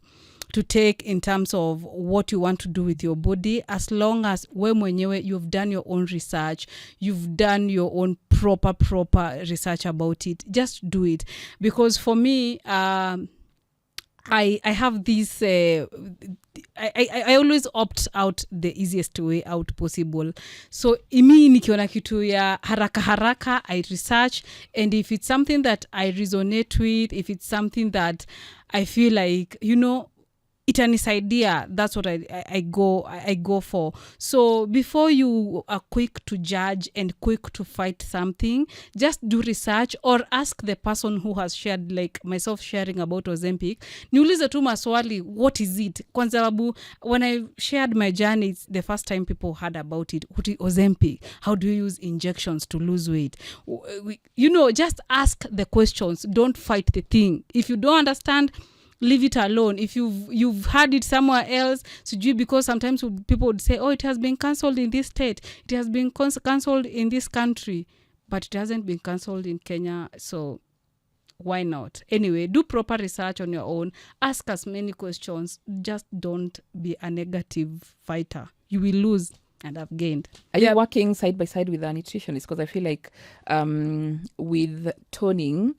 take in terms of what you want to do with your body, as long as we mwenyewe you've done your own research, you've done your own proper research about it, just do it. Because for me, I have this I always opt out the easiest way out possible. So imi nikiona kitu ya haraka I research, and if it's something that I resonate with, if it's something that I feel like, itanisaidia, that's what I go for. So before you are quick to judge and quick to fight something, just do research or ask the person who has shared, like myself sharing about Ozempic. Niulize tu maswali, what is it? Kwa sababu when I shared my journey, it's the first time people heard about it. What is Ozempic? How do you use injections to lose weight? Just ask the questions. Don't fight the thing. If you don't understand, leave it alone. If you've heard it somewhere else, because sometimes people would say, oh, it has been cancelled in this state, it has been cancelled in this country, but it hasn't been cancelled in Kenya, so why not? Anyway, do proper research on your own. Ask as many questions. Just don't be a negative fighter. You will lose and have gained. Are you working side by side with a nutritionist? Because I feel like with toning,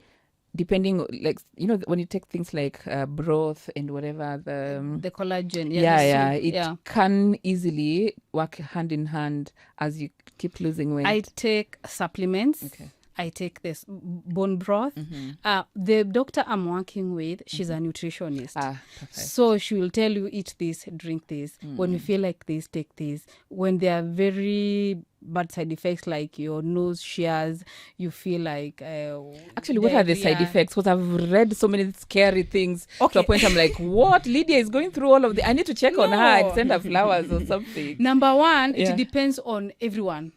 depending, like, when you take things like broth and whatever, the collagen, it can easily work hand in hand as you keep losing weight. I take supplements. Okay. I take this bone broth. The doctor I'm working with, she's a nutritionist. Perfect. So she will tell you, eat this, drink this. When you feel like this, take this. When there are very bad side effects like your nose shears, you feel like actually, what are the side effects? Because I've read so many scary things to a point I'm like, what? Lydia is going through all of the, I need to check on her and send her flowers or something. Number one, it depends on everyone.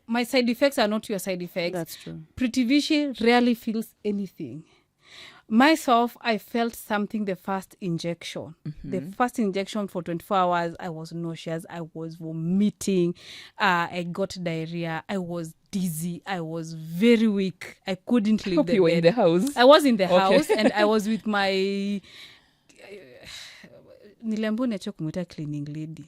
My side effects are not your side effects. That's true. Pretty Vichy rarely feels anything. Myself, I felt something the first injection. The first injection for 24 hours, I was nauseous. I was vomiting. I got diarrhea. I was dizzy. I was very weak. I couldn't leave the bed. You were in the house? I was in the house, and I was with my... Nilembo necho kumuita cleaning lady.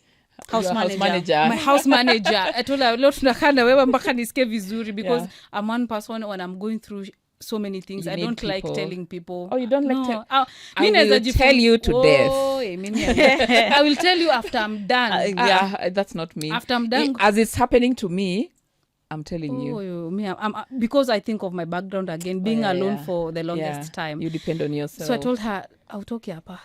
House manager. My house manager. I told her, leo tunakaa na wewe mpaka nisikie vizuri, because I'm one person, when I'm going through so many things, I don't like telling people. Oh, you don't like telling? I will tell you to death. I will tell you after I'm done. That's not me. After I'm done. As it's happening to me, I'm telling you. Me, because I think of my background again, being alone for the longest time. You depend on yourself. So I told her, autoki hapa,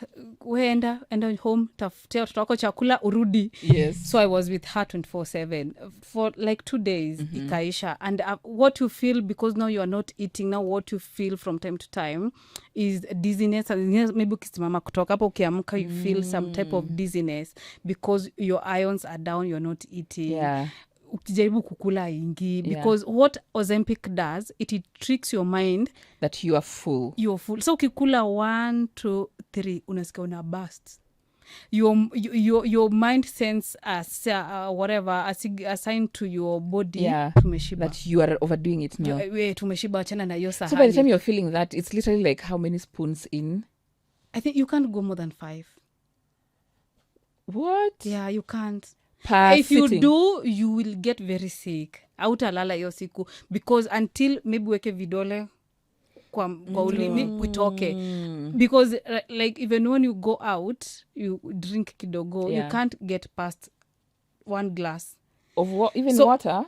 we enda home, tafutia watoto wako chakula, urudi. Yes. So I was with her 24/7 for like 2 days, ikaisha. And what you feel, because now you are not eating, now what you feel from time to time is dizziness. Maybe ukisimama kutoka hapo ukiamka, you feel some type of dizziness because your ions are down, you're not eating. Yeah. Ukijaribu kukula ingi, because what Ozempic does, it tricks your mind that you are full. You're full. So ukikula 1, 2, 3, unasikia una burst. Your mind sends whatever assigned to your body, tumeshiba, that you are overdoing it now. Tumeshiba, achana na hiyo sahani. So by the time you're feeling that, it's literally like how many spoons in? I think you can't go more than 5. What? Yeah, you can't. If you do, you will get very sick. Hautalala hiyo siku, because until maybe weke vidole kwa ulimi kutoke, because like even when you go out, you drink kidogo, you can't get past 1 glass of what, even water,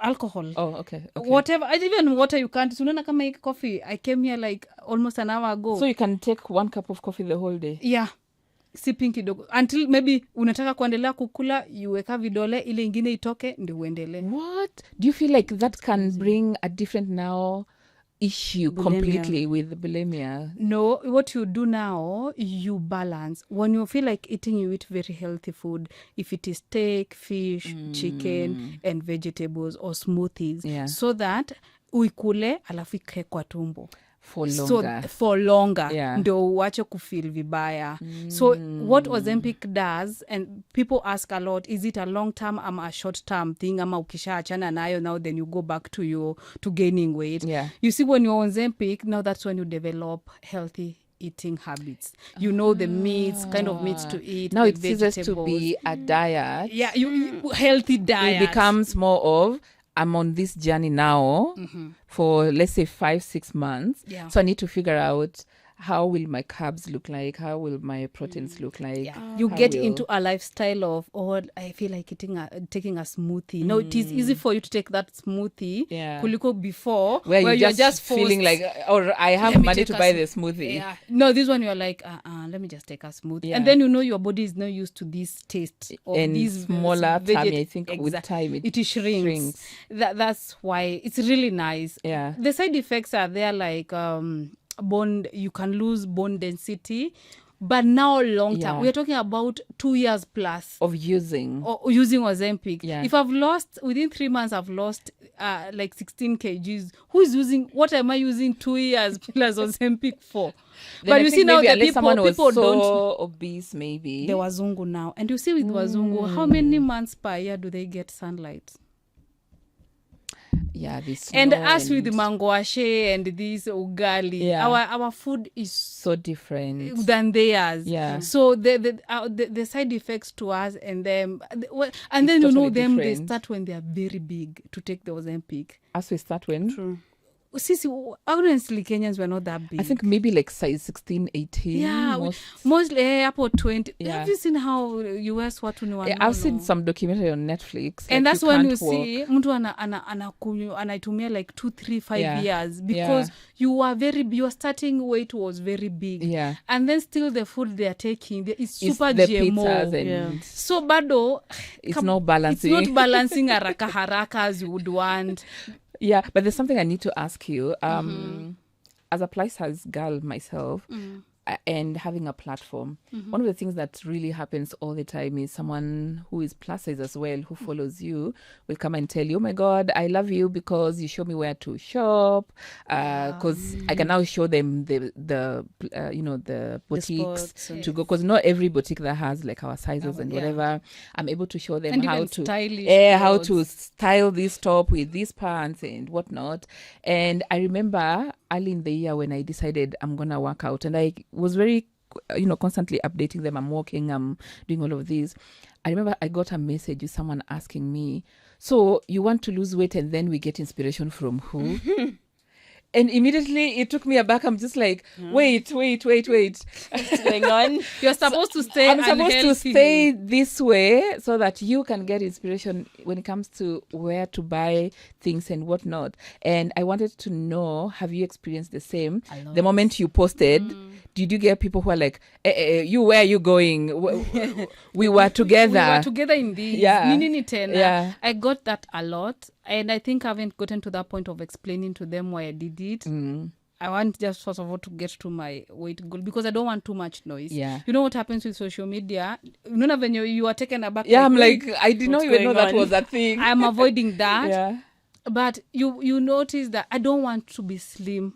alcohol. Oh, okay. Whatever, even water you can't. Unaona kama hii coffee, I came here like almost an hour ago. So you can take 1 cup of coffee the whole day? Yeah. Sipping kidogo until maybe unataka kuendelea kukula, yuweka vidole ile ingine itoke ndio uendelee. What? Do you feel like that can bring a different now issue Bulimia. completely with bulimia. No, what you do now, you balance. When you feel like eating, you eat very healthy food. If it is steak, fish, chicken, and vegetables or smoothies, Yeah. so that uikule alafu ikae kwa tumbo. For longer. So for longer, Yeah. ndio uache kufeel vibaya. So what Ozempic does, and people ask a lot, is it a long term or a short term thing? Ama ukishaachana nayo now, then you go back to gaining weight. Yeah. You see, when you're on Ozempic, now that's when you develop healthy eating habits. You know the meats, kind of meats to eat. Now the it ceases to vegetables. be a diet. Yeah, you healthy diet. It becomes more of, I'm on this journey now for, let's say, 5-6 months. Yeah. So I need to figure out, how will my carbs look like? How will my proteins look like? Yeah. You How get will- into a lifestyle of, I feel like taking a smoothie. No, it is easy for you to take that smoothie. Yeah. Kuliko before, where you're just feeling forced. like, or I have Let me money take to a buy sm- the smoothie. Yeah. No, this one you're like, let me just take a smoothie. Yeah. And then you know your body is not used to this taste of And these smaller tummy, I think with time it shrinks. shrinks. That's why it's really nice. Yeah. The side effects are there, like bone. You can lose bone density, but now long term, Yeah. we're talking about 2 years plus Of using. or using Ozempic. Yeah. If I've lost within 3 months, I've lost like 16 kgs. Who is using? What am I using 2 years plus Ozempic for? Then But I you think see now maybe the unless people someone was so don't. obese, maybe. The wazungu now, and you see with wazungu, how many months per year do they get sunlight? Yeah, this. And snow us with and mangoashe and this ugali, Yeah. our food is so different. than theirs. Yeah. So the side effects to us and them, and It's then you know totally them. They different. start when they are very big to take the Ozempic. As we start when? True. Sisi, honestly, Kenyans were not that big. I think maybe like size 16, 18. Yeah, most. mostly about 20. Yeah. Have you seen how US watu ni wanono? I've seen some documentary on Netflix. And like that's when you can't walk. see mtu anaitumia like 2, 3, 5 Yeah. years because your starting weight was very big. Yeah. And then still the food they are taking is It's super the GMO. pizzas and Yeah. So bado it's not balancing. It's not balancing haraka as you would want. Yeah, but there's something I need to ask you. As a plus size girl myself, and having a platform, one of the things that really happens all the time is someone who is plus size as well, who follows you, will come and tell you, "Oh my God, I love you because you show me where to shop." Because I can now show them the boutiques spots to go. Because not every boutique that has like our sizes and yeah. whatever, I'm able to show them And how even to stylish how to clothes. style this top with these pants and whatnot. And I remember early in the year when I decided I'm gonna work out, and I was very constantly updating them. I'm walking, I'm doing all of these. I remember I got a message with someone asking me, "So you want to lose weight and then we get inspiration from who?" And immediately it took me aback. I'm just like, wait. What's going on? You're supposed to stay I'm supposed to unhealthy. stay this way so that you can get inspiration when it comes to where to buy things and whatnot. And I wanted to know, have you experienced the same? The moment you posted, did you get people who are like, you, where are you going? We were together. We were together in this. Yeah. Nini tena. Yeah. I got that a lot. And I think I haven't gotten to that point of explaining to them why I did it. I want just first of all to get to my weight goal because I don't want too much noise. Yeah. You know what happens with social media? When you are taken aback. Yeah, I'm "Wait, like, I did not what's even know going that on?" was a thing. I'm avoiding that. Yeah. But you notice that I don't want to be slim.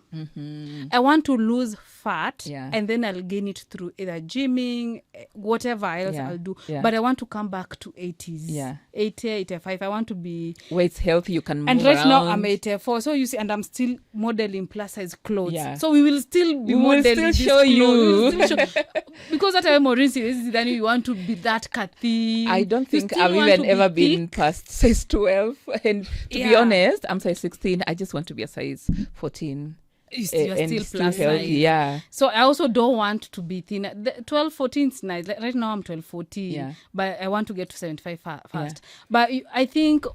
I want to lose fat, Yeah. and then I'll gain it through either gymming, whatever else Yeah. I'll do. Yeah. But I want to come back to 80s. Yeah. 80, 85. I want to be... Where it's healthy, you can move And right now around. I'm 84. So you see, and I'm still modeling plus size clothes. Yeah. So we will still be We will modeling still these show clothes. We will you. still show- because that time Maureen says, then you want to be that Kathy. I don't You think still I've want even to be ever been thick. past size 12. And to be Yeah. honest, I'm size 16. I just want to be a size 14. You're And still still plus healthy. size. Yeah. So I also don't want to be thin. 12, 14 is nice. Like right now I'm 12, 14. Yeah. But I want to get to 75 fast. But I think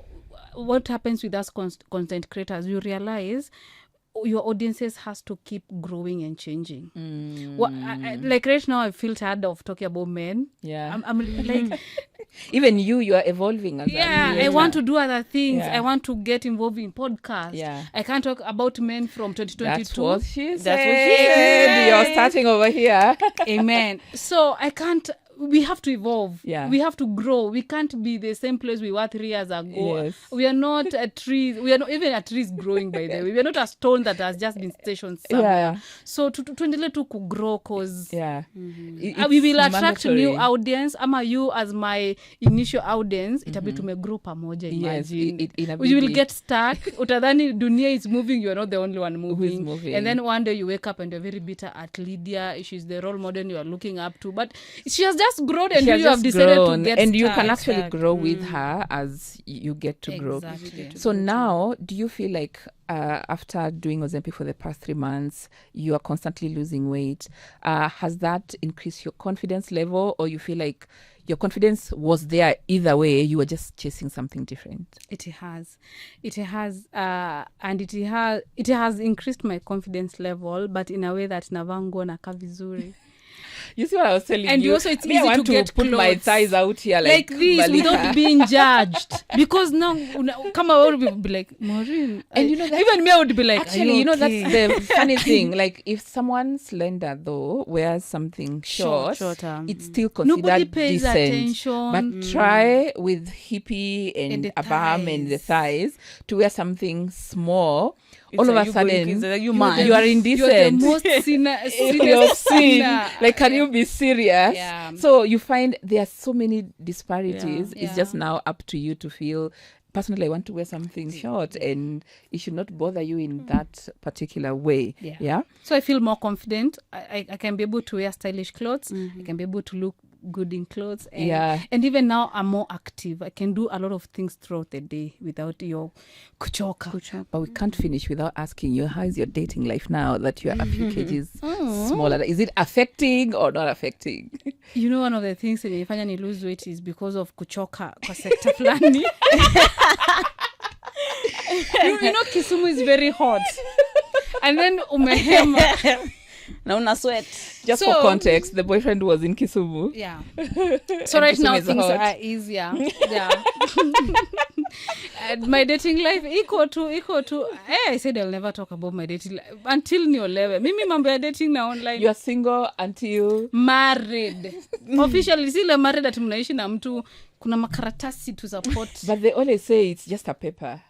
what happens with us content creators, you realize your audiences has to keep growing and changing. Like right now, I feel tired of talking about men. Yeah. I'm like, Even you are evolving as a creator. I want to do other things. Yeah. I want to get involved in podcasts. Yeah. I can't talk about men from 2022. That's what she said. That's what she said. You're starting over here. Amen. So I can't. We have to evolve. Yeah. We have to grow. We can't be the same place we were 3 years ago. Yes. We are not a tree. We are not even a tree is growing, by the way. We are not a stone that has just been stationed somewhere. Yeah. So tuendelee tu kugrow cause Yeah. we will attract mandatory. new audience. Ama you as my initial audience, itabidi tumegrow pamoja, Yes, imagine. inabidi. You will get stuck. Utadhani dunia is moving, you are not the only one moving. moving. And then one day you wake up and you're very bitter at Lydia. She's the role model you are looking up to. But she has just grown and She has you have just decided grown, to get and you stuck. can actually grow with her as you get to grow. Exactly. So now, do you feel like after doing Ozempic for the past 3 months, you are constantly losing weight? Has that increased your confidence level, or you feel like your confidence was there either way, you were just chasing something different? It has, and it has increased my confidence level, but in a way that navango na kavizuri. You see what I was telling And you? also it's Me, I easy want to get put my clothes. thighs out here Like this Malika. without being judged, because now come out people be like Maureen, And you know that- even me I would be like, Actually, you know, that's the funny thing. Like, if someone slender, though, wears something Shorter. it's still Nobody considered pays decent. attention. But try with hippie And and the abam and the thighs. thighs to wear something small. It's All of like a you going sudden, crazy, like you you mad. are You're the indecent. most You're serious obscene. sinner. Like, can you be serious? Yeah. So you find there are so many disparities. Yeah. It's just now up to you to feel, personally, I want to wear something short, and it should not bother you in that particular way. Yeah. So I feel more confident. I can be able to wear stylish clothes. I can be able to look good in clothes. And, Yeah. and even now I'm more active. I can do a lot of things throughout the day without your kuchoka. But we can't finish without asking you, how is your dating life now that you are a few kgs smaller? Is it affecting or not affecting? You know, one of the things that nilifanya ni lose weight is because of kuchoka kwa sekta fulani. you know Kisumu is very hot. And then umehema. Na una sweat. Just So- for context, the boyfriend was in Kisumu. Yeah. So right Kisumu now is things hot. are easier. Yeah. And my dating life equal to I said I'll never talk about my dating life until niolewe. Mimi mambo ya dating na online. You are single until... Married. Officially sile married ati mnaishi na mtu kuna makaratasi to support. But they always say it's just a paper.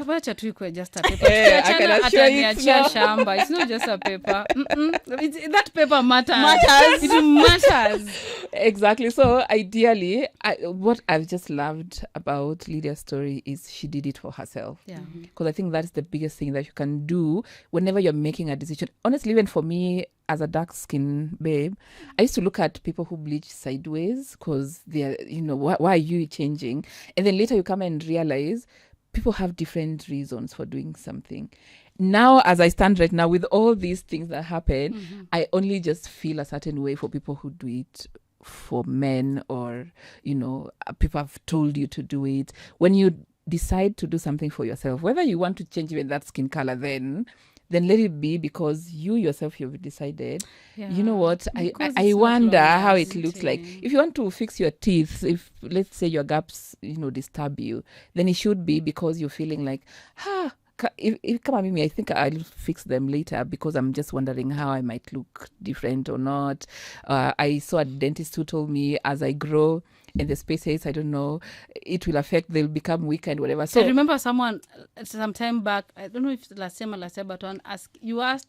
Wacha tu ikuwe just a paper. Yeah, I can assure you it's Ataniachia not. shamba. It's not just a paper. That paper matters. Matters. It matters. Exactly. So ideally, what I've just loved about Lydia's story is she did it for herself. Yeah. Because I think that's the biggest thing that you can do whenever you're making a decision. Honestly, even for me as a dark skin babe, I used to look at people who bleach sideways because they're, why are you changing? And then later you come and realize people have different reasons for doing something. Now, as I stand right now, with all these things that happen, I only just feel a certain way for people who do it for men, or, people have told you to do it. When you decide to do something for yourself, whether you want to change even that skin color, then let it be, because you yourself, you've decided. Yeah. You know what? Because I it's not wonder how it long-lasting. looks like. If you want to fix your teeth, if let's say your gaps, disturb you, then it should be because you're feeling like, if come at me, I think I'll fix them later because I'm just wondering how I might look different or not. I saw a dentist who told me as I grow and the spaces, I don't know, it will affect, they'll become weaker and whatever. So I remember someone some time back, I don't know if last year, but one you were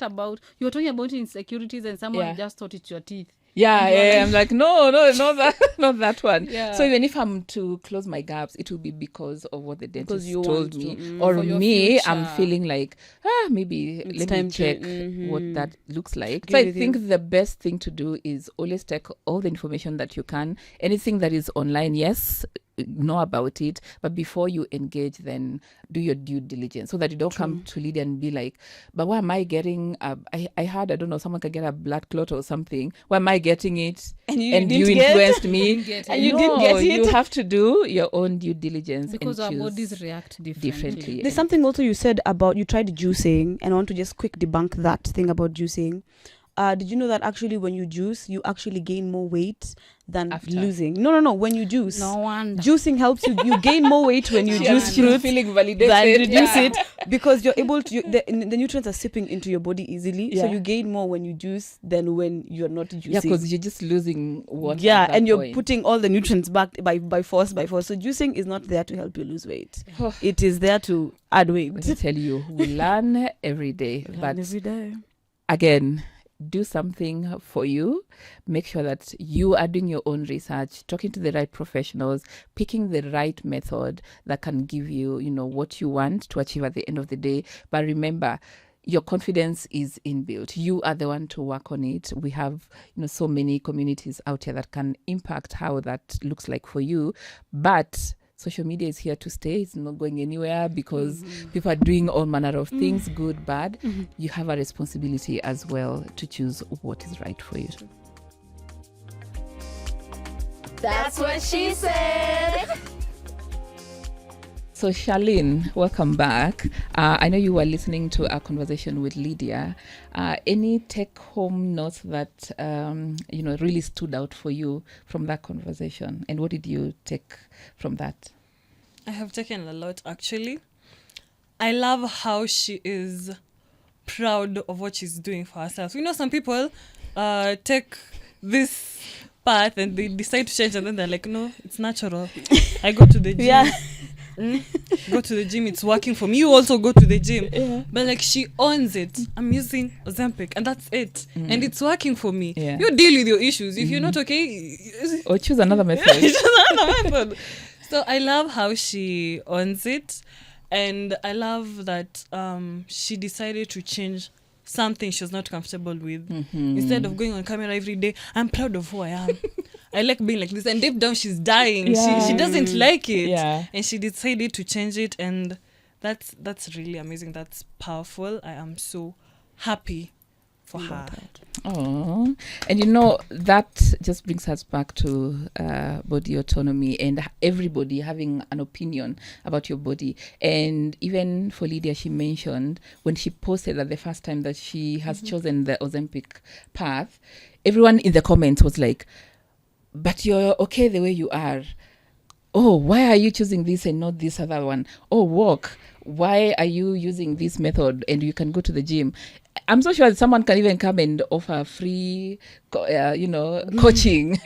talking about insecurities, and someone just thought it's your teeth. Yeah, I'm like, no, not that one. Yeah. So even if I'm to close my gaps, it will be because of what the dentist you told want me. to. Or For your me, future. I'm feeling like, maybe It's let time me to- check what that looks like. Agree So I with think the best thing to do is always check all the information that you can. Anything that is online, yes, know about it, but before you engage, then do your due diligence so that you don't come to Lydia and be like, but why am I getting I heard, I don't know, someone can get a blood clot or something, why am I getting it And you and you didn't get- influenced me And you didn't get it. you have to do your own due diligence Because our and choose bodies react differently. differently. There's something also you said about you tried juicing, and I want to just quick debunk that thing about juicing. Did you know that actually when you juice, you actually gain more weight than After. losing? No. When you juice, No wonder. juicing helps you. You gain more weight when you She juice was fruit feeling than validated. reduce it, because you're able to. The nutrients are sipping into your body easily, so Yeah. you gain more when you juice than when you're not juicing. Yeah, because you're just losing water. Yeah, at that and you're point. putting all the nutrients back by force. So juicing is not there to help you lose weight. Oh. It is there to add weight. Let me tell you, we learn every day. But every day. again, do something for you. Make sure that you are doing your own research, talking to the right professionals, picking the right method that can give you, what you want to achieve at the end of the day. But remember, your confidence is inbuilt. You are the one to work on it. We have, so many communities out here that can impact how that looks like for you. But social media is here to stay. It's not going anywhere because people are doing all manner of things, good, bad. You have a responsibility as well to choose what is right for you. That's what she said. So Charlene, welcome back. I know you were listening to our conversation with Lydia. Any take-home notes that really stood out for you from that conversation, and what did you take from that? I have taken a lot, actually. I love how she is proud of what she's doing for herself. Some people take this path and they decide to change, and then they're like, no, it's natural. I go to the gym. Yeah. Go to the gym, it's working for me. You also go to the gym. But like, she owns it. I'm using Ozempic and that's it. And it's working for me. Yeah. You deal with your issues. If you're not okay, Or choose another method. choose another method. So I love how she owns it. And I love that she decided to change something she was not comfortable with. Instead of going on camera every day, I'm proud of who I am. I like being like this. And deep down, she's dying. Yeah. She doesn't like it. Yeah. And she decided to change it. And that's really amazing. That's powerful. I am so happy for her. Oh, and that just brings us back to body autonomy and everybody having an opinion about your body. And even for Lydia, she mentioned when she posted that the first time that she has chosen the Ozempic path, everyone in the comments was like, but you're okay the way you are. Oh, why are you choosing this and not this other one? Oh, walk. Why are you using this method and you can go to the gym? I'm so sure that someone can even come and offer free, coaching.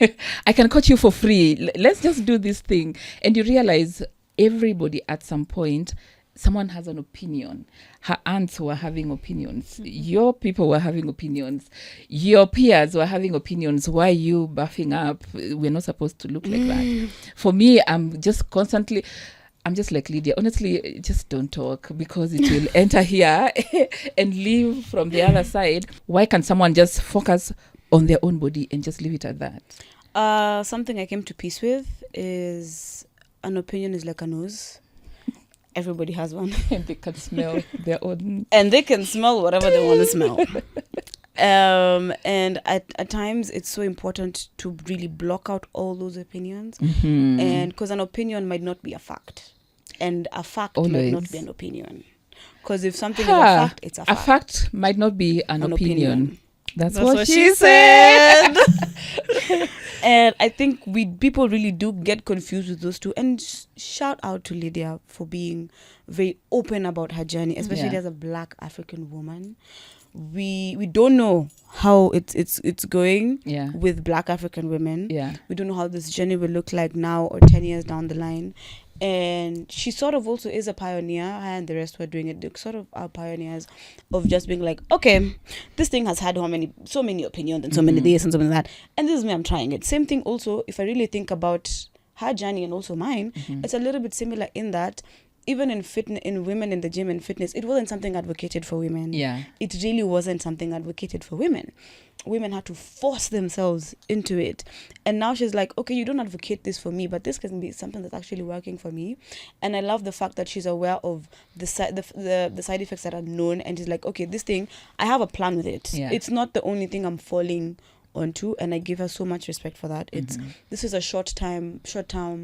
I can coach you for free. Let's just do this thing. And you realize everybody at some point, someone has an opinion. Her aunts were having opinions. Your people were having opinions. Your peers were having opinions. Why are you buffing up? We're not supposed to look like that. For me, I'm just like Lydia. Honestly, just don't talk because it will enter here and leave from the other side. Why can't someone just focus on their own body and just leave it at that? Something I came to peace with is an opinion is like a nose. Everybody has one. And they can smell their own. And they can smell whatever they want to smell. And at times it's so important to really block out all those opinions. And because an opinion might not be a fact. And a fact might not be an opinion. Because if something is a fact, it's a fact. A fact might not be an opinion. That's what she said. And I think people really do get confused with those two. And shout out to Lydia for being very open about her journey, especially as a Black African woman. We don't know how it's going with Black African women. Yeah. We don't know how this journey will look like now or 10 years down the line. And she sort of also is a pioneer. Her and the rest were doing it. They sort of are pioneers of just being like, okay, this thing has had so many opinions and so many this and so many that. And this is me, I'm trying it. Same thing also, if I really think about her journey and also mine, it's a little bit similar in that even in women in the gym and fitness, it wasn't something advocated for women. Yeah. It really wasn't something advocated for women. Women had to force themselves into it. And now she's like, okay, you don't advocate this for me, but this can be something that's actually working for me. And I love the fact that she's aware of the side effects that are known, and she's like, okay, this thing, I have a plan with it. Yeah. It's not the only thing I'm falling onto, and I give her so much respect for that. This is a short term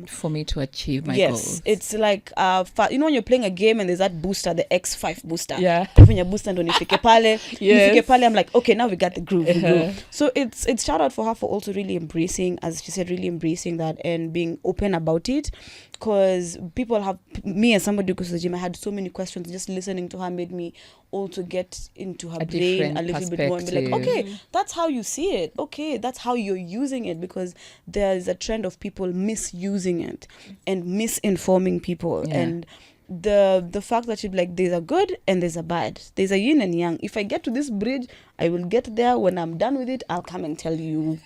for me to achieve my yes goals. It's like when you're playing a game and there's that booster, the X5 booster. Yeah. When your booster ndo nifike pale, Yes. nifike pale, I'm like, okay, now we got the groove. So it's shout out for her for also really embracing, as she said, really embracing that and being open about it. Because people have, me as somebody who goes to the gym, I had so many questions. Just listening to her made me also get into her brain a little bit more and be like, okay, that's how you see it. Okay, that's how you're using it, because there's a trend of people misusing it and misinforming people. Yeah. And the fact that she'd be like, there's a good and there's a bad, there's a yin and yang. If I get to this bridge, I will get there. When I'm done with it, I'll come and tell you.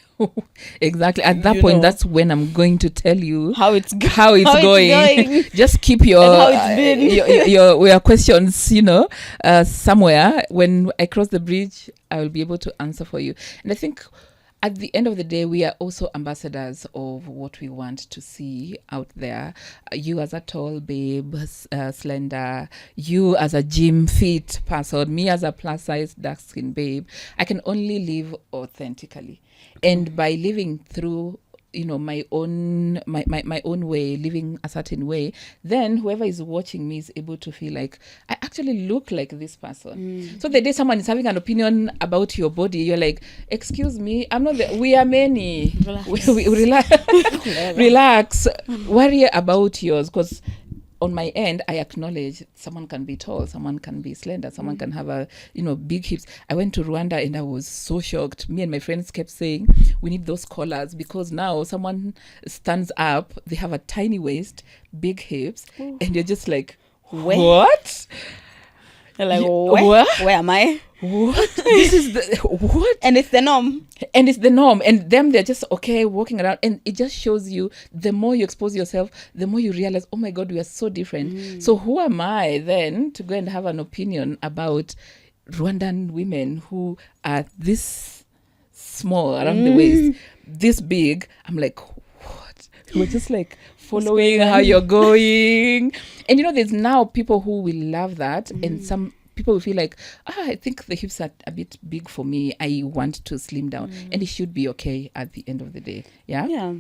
Exactly. At that point, that's when I'm going to tell you how it's going. Just keep your and how it's been. your questions, somewhere. When I cross the bridge, I will be able to answer for you. And I think at the end of the day, we are also ambassadors of what we want to see out there. You as a tall babe, slender, you as a gym fit person, me as a plus size dark skin babe. I can only live authentically. And by living through my own way, living a certain way, then whoever is watching me is able to feel like I actually look like this person. So the day someone is having an opinion about your body, you're like, excuse me, I'm not we are many. Relax. Relax. Worry about yours, because on my end, I acknowledge someone can be tall, someone can be slender, someone can have big hips. I went to Rwanda and I was so shocked. Me and my friends kept saying, we need those collars, because now someone stands up, they have a tiny waist, big hips, and you're just like, what? You're like, what? Where am I? What? This is what? And it's the norm. And them, they're just okay walking around. And it just shows you, the more you expose yourself, the more you realize, oh my God, we are so different. So who am I then to go and have an opinion about Rwandan women who are this small around the waist, this big? I'm like, what? We're just like following how you're going. And there's now people who will love that, and some people will feel like, I think the hips are a bit big for me, I want to slim down. And it should be okay at the end of the day. Yeah.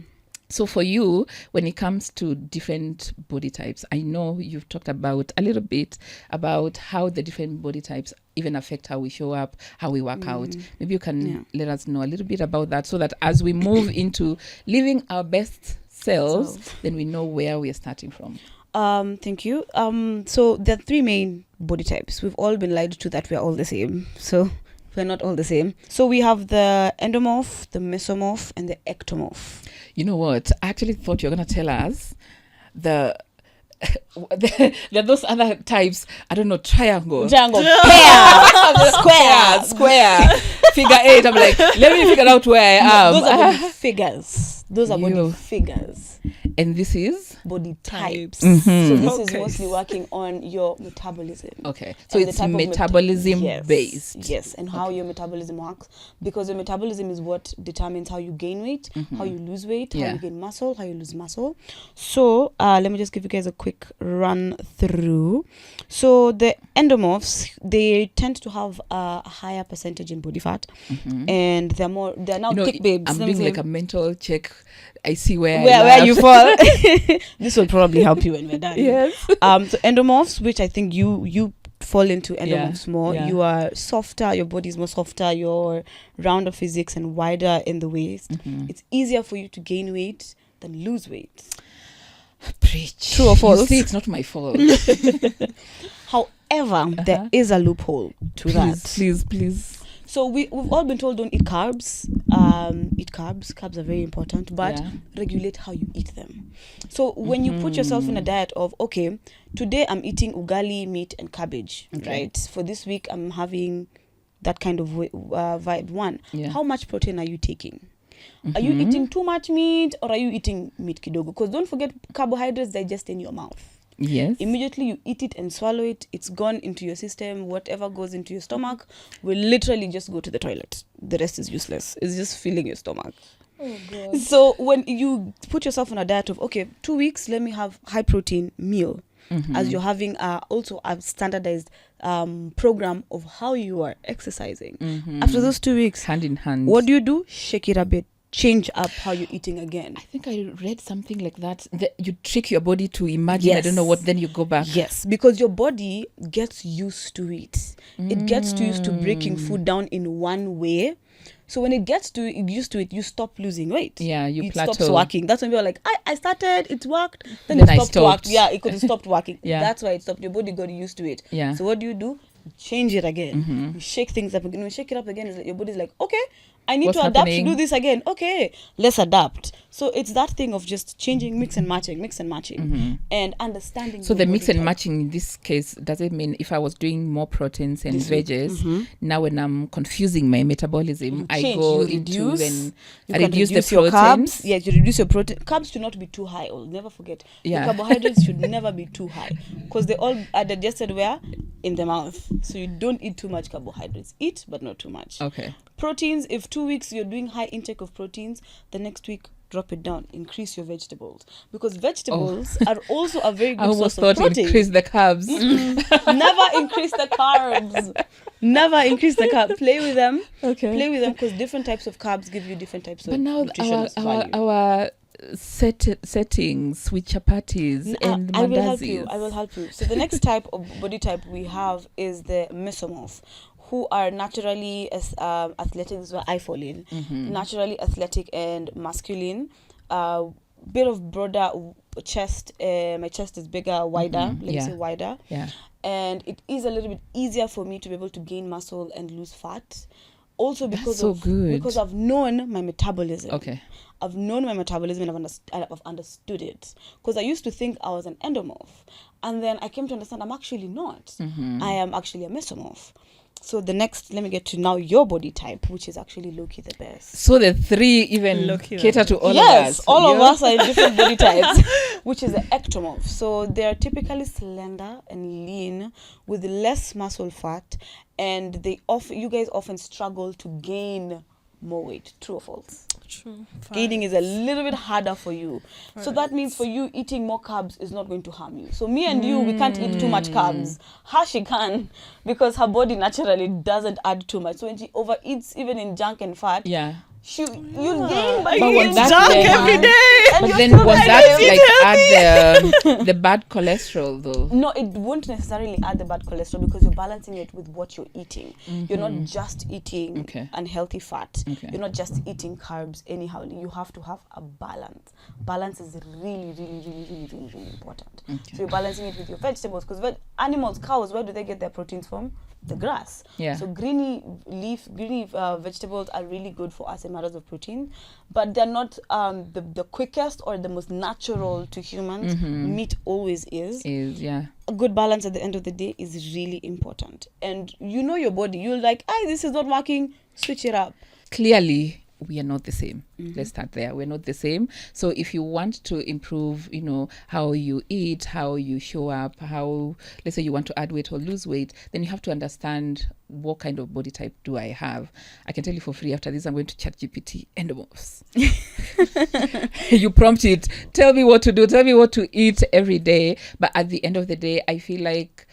So for you, when it comes to different body types, I know you've talked about a little bit about how the different body types even affect how we show up, how we work out. Maybe you can let us know a little bit about that, so that as we move into living our best selves, then we know where we're starting from. Thank you. So there are three main body types. We've all been lied to that we're all the same. So we're not all the same. So we have the endomorph, the mesomorph, and the ectomorph. You know what? I actually thought you were going to tell us there are those other types. I don't know, triangle, pair, square, figure eight. I'm like, let me figure out where I am. Those are body figures. Those are body figures. And this is body types. Mm-hmm. So this is mostly working on your metabolism. Okay. So it's metabolism based. Yes, and how your metabolism works. Because your metabolism is what determines how you gain weight, how you lose weight, how you gain muscle, how you lose muscle. So let me just give you guys a quick run through. So the endomorphs, they tend to have a higher percentage in body fat. And they're now thick babes. I'm doing like a mental check. I see where you fall. This will probably help you when we're done. Yes. So endomorphs, which I think you fall into endomorphs more. You are softer, your body is more softer, you're rounder physics and wider in the waist. It's easier for you to gain weight than lose weight. Preach. True or false? You see, it's not my fault. However, there is a loophole to that. Please. So we've all been told don't eat carbs. Eat carbs. Carbs are very important, but regulate how you eat them. So when you put yourself in a diet of, okay, today I'm eating ugali, meat, and cabbage, right? For this week, I'm having that kind of vibe. One, how much protein are you taking? Are you eating too much meat, or are you eating meat kidogo? Because don't forget, carbohydrates digest in your mouth. Yes. Immediately you eat it and swallow it, it's gone into your system. Whatever goes into your stomach will literally just go to the toilet. The rest is useless. It's just filling your stomach. Oh, God. So when you put yourself on a diet of, okay, 2 weeks, let me have high protein meal, as you're having also a standardized program of how you are exercising. After those 2 weeks, Hand in hand. what do? Shake it a bit. Change up how you're eating again. I think I read something like that. You trick your body to imagine, I don't know what, then you go back. Yes, because your body gets used to it. It gets used to breaking food down in one way. So when it gets used to it, you stop losing weight. Yeah, you it plateau. stops working. That's when you're like, I started, it worked, then Then it I stopped stopped. working. Yeah, it could have stopped working. Yeah. That's why it stopped. Your body got used to it. Yeah. So what do? You change it again. You shake things up again. When you shake it up again, it's like your body's like, okay, I need What's to adapt happening? to do this again. Okay, let's adapt. So it's that thing of just changing, mix and matching, and understanding. So your the mix body and type. matching in this case, does it mean if I was doing more proteins and veggies, now when I'm confusing my metabolism, I Change. go You into reduce. and You I can reduce the your proteins. carbs. Yes, you reduce your protein. Carbs should not be too high. Or never forget. Yeah. The carbohydrates should never be too high because they all are digested where? In the mouth. So you don't eat too much carbohydrates. Eat, but not too much. Okay. Proteins, if 2 weeks you're doing high intake of proteins, the next week drop it down. Increase your vegetables because vegetables are also a very I good almost source of thought protein. increase the carbs. Never increase the carbs. Never increase the carbs. Play with them. Okay. Play with them because different types of carbs give you different types But of now nutritious value. our settings with chapatis and I will mandazis. help you. So the next type of body type we have is the mesomorph, who are naturally athletic. This is where I fall in. Naturally athletic and masculine. Bit of broader chest. My chest is bigger, wider. Let me say wider. Yeah. And it is a little bit easier for me to be able to gain muscle and lose fat. Also because so good. because I've known my metabolism. Okay. I've known my metabolism and I've understood it. Because I used to think I was an endomorph. And then I came to understand I'm actually not. I am actually a mesomorph. So the next, let me get to now your body type, which is actually low-key the best. So the three even Low-key cater to all of us. Yes, all of us are in different body types, which is the ectomorph. So they're typically slender and lean with less muscle fat, and you guys often struggle to gain more weight. True or false? True. Gaining is a little bit harder for you. So that means for you, eating more carbs is not going to harm you. So me and you, we can't eat too much carbs. She can, because her body naturally doesn't add too much. So when she overeats, even in junk and fat, Yeah. you gain by But eating was that junk then- every day. And But you're then still was very that healthy. like add the bad cholesterol though? No, it won't necessarily add the bad cholesterol because you're balancing it with what you're eating. You're not just eating Okay. unhealthy fat. Okay. You're not just eating carbs anyhow. You have to have a balance. Balance is really important. Okay. So you're balancing it with your vegetables because animals, cows, where do they get their proteins from? The grass. Yeah. So greeny vegetables are really good for us in matters of protein, but they're not the quickest or the most natural to humans. Meat always is. Yeah. A good balance at the end of the day is really important. And you know your body. You're like, this is not working. Switch it up. Clearly we are not the same. Let's start there. We're not the same. So if you want to improve, how you eat, how you show up, how, let's say you want to add weight or lose weight, then you have to understand what kind of body type do I have. I can tell you for free after this, I'm going to chat GPT endomorphs. You prompt it, tell me what to do, tell me what to eat every day. But at the end of the day, I feel like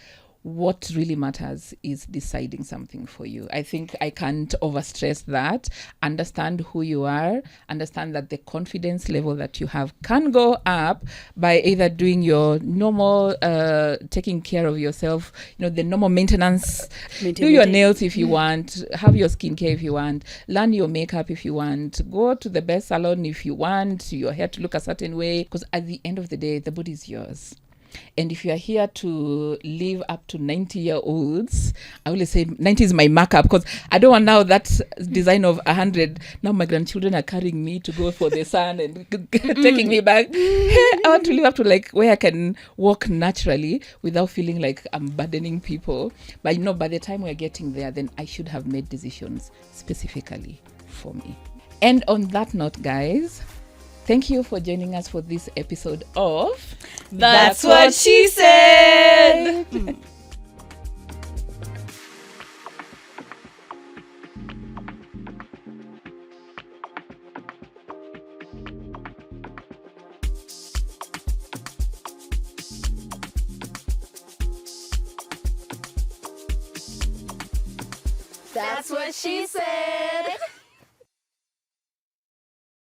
what really matters is deciding something for you. I think I can't overstress that. Understand who you are. Understand that the confidence level that you have can go up by either doing your normal, taking care of yourself, the normal maintenance. Do your nails if you want. Have your skincare if you want. Learn your makeup if you want. Go to the best salon if you want your hair to look a certain way. Because at the end of the day, the body is yours. And if you are here to live up to 90-year-olds, I will say 90 is my markup because I don't want now that design of 100. Now my grandchildren are carrying me to go for the sun and taking me back. I want to live up to where I can walk naturally without feeling like I'm burdening people. But by the time we're getting there, then I should have made decisions specifically for me. And on that note, guys, Thank you for joining us for this episode of That's what she said. That's what she said.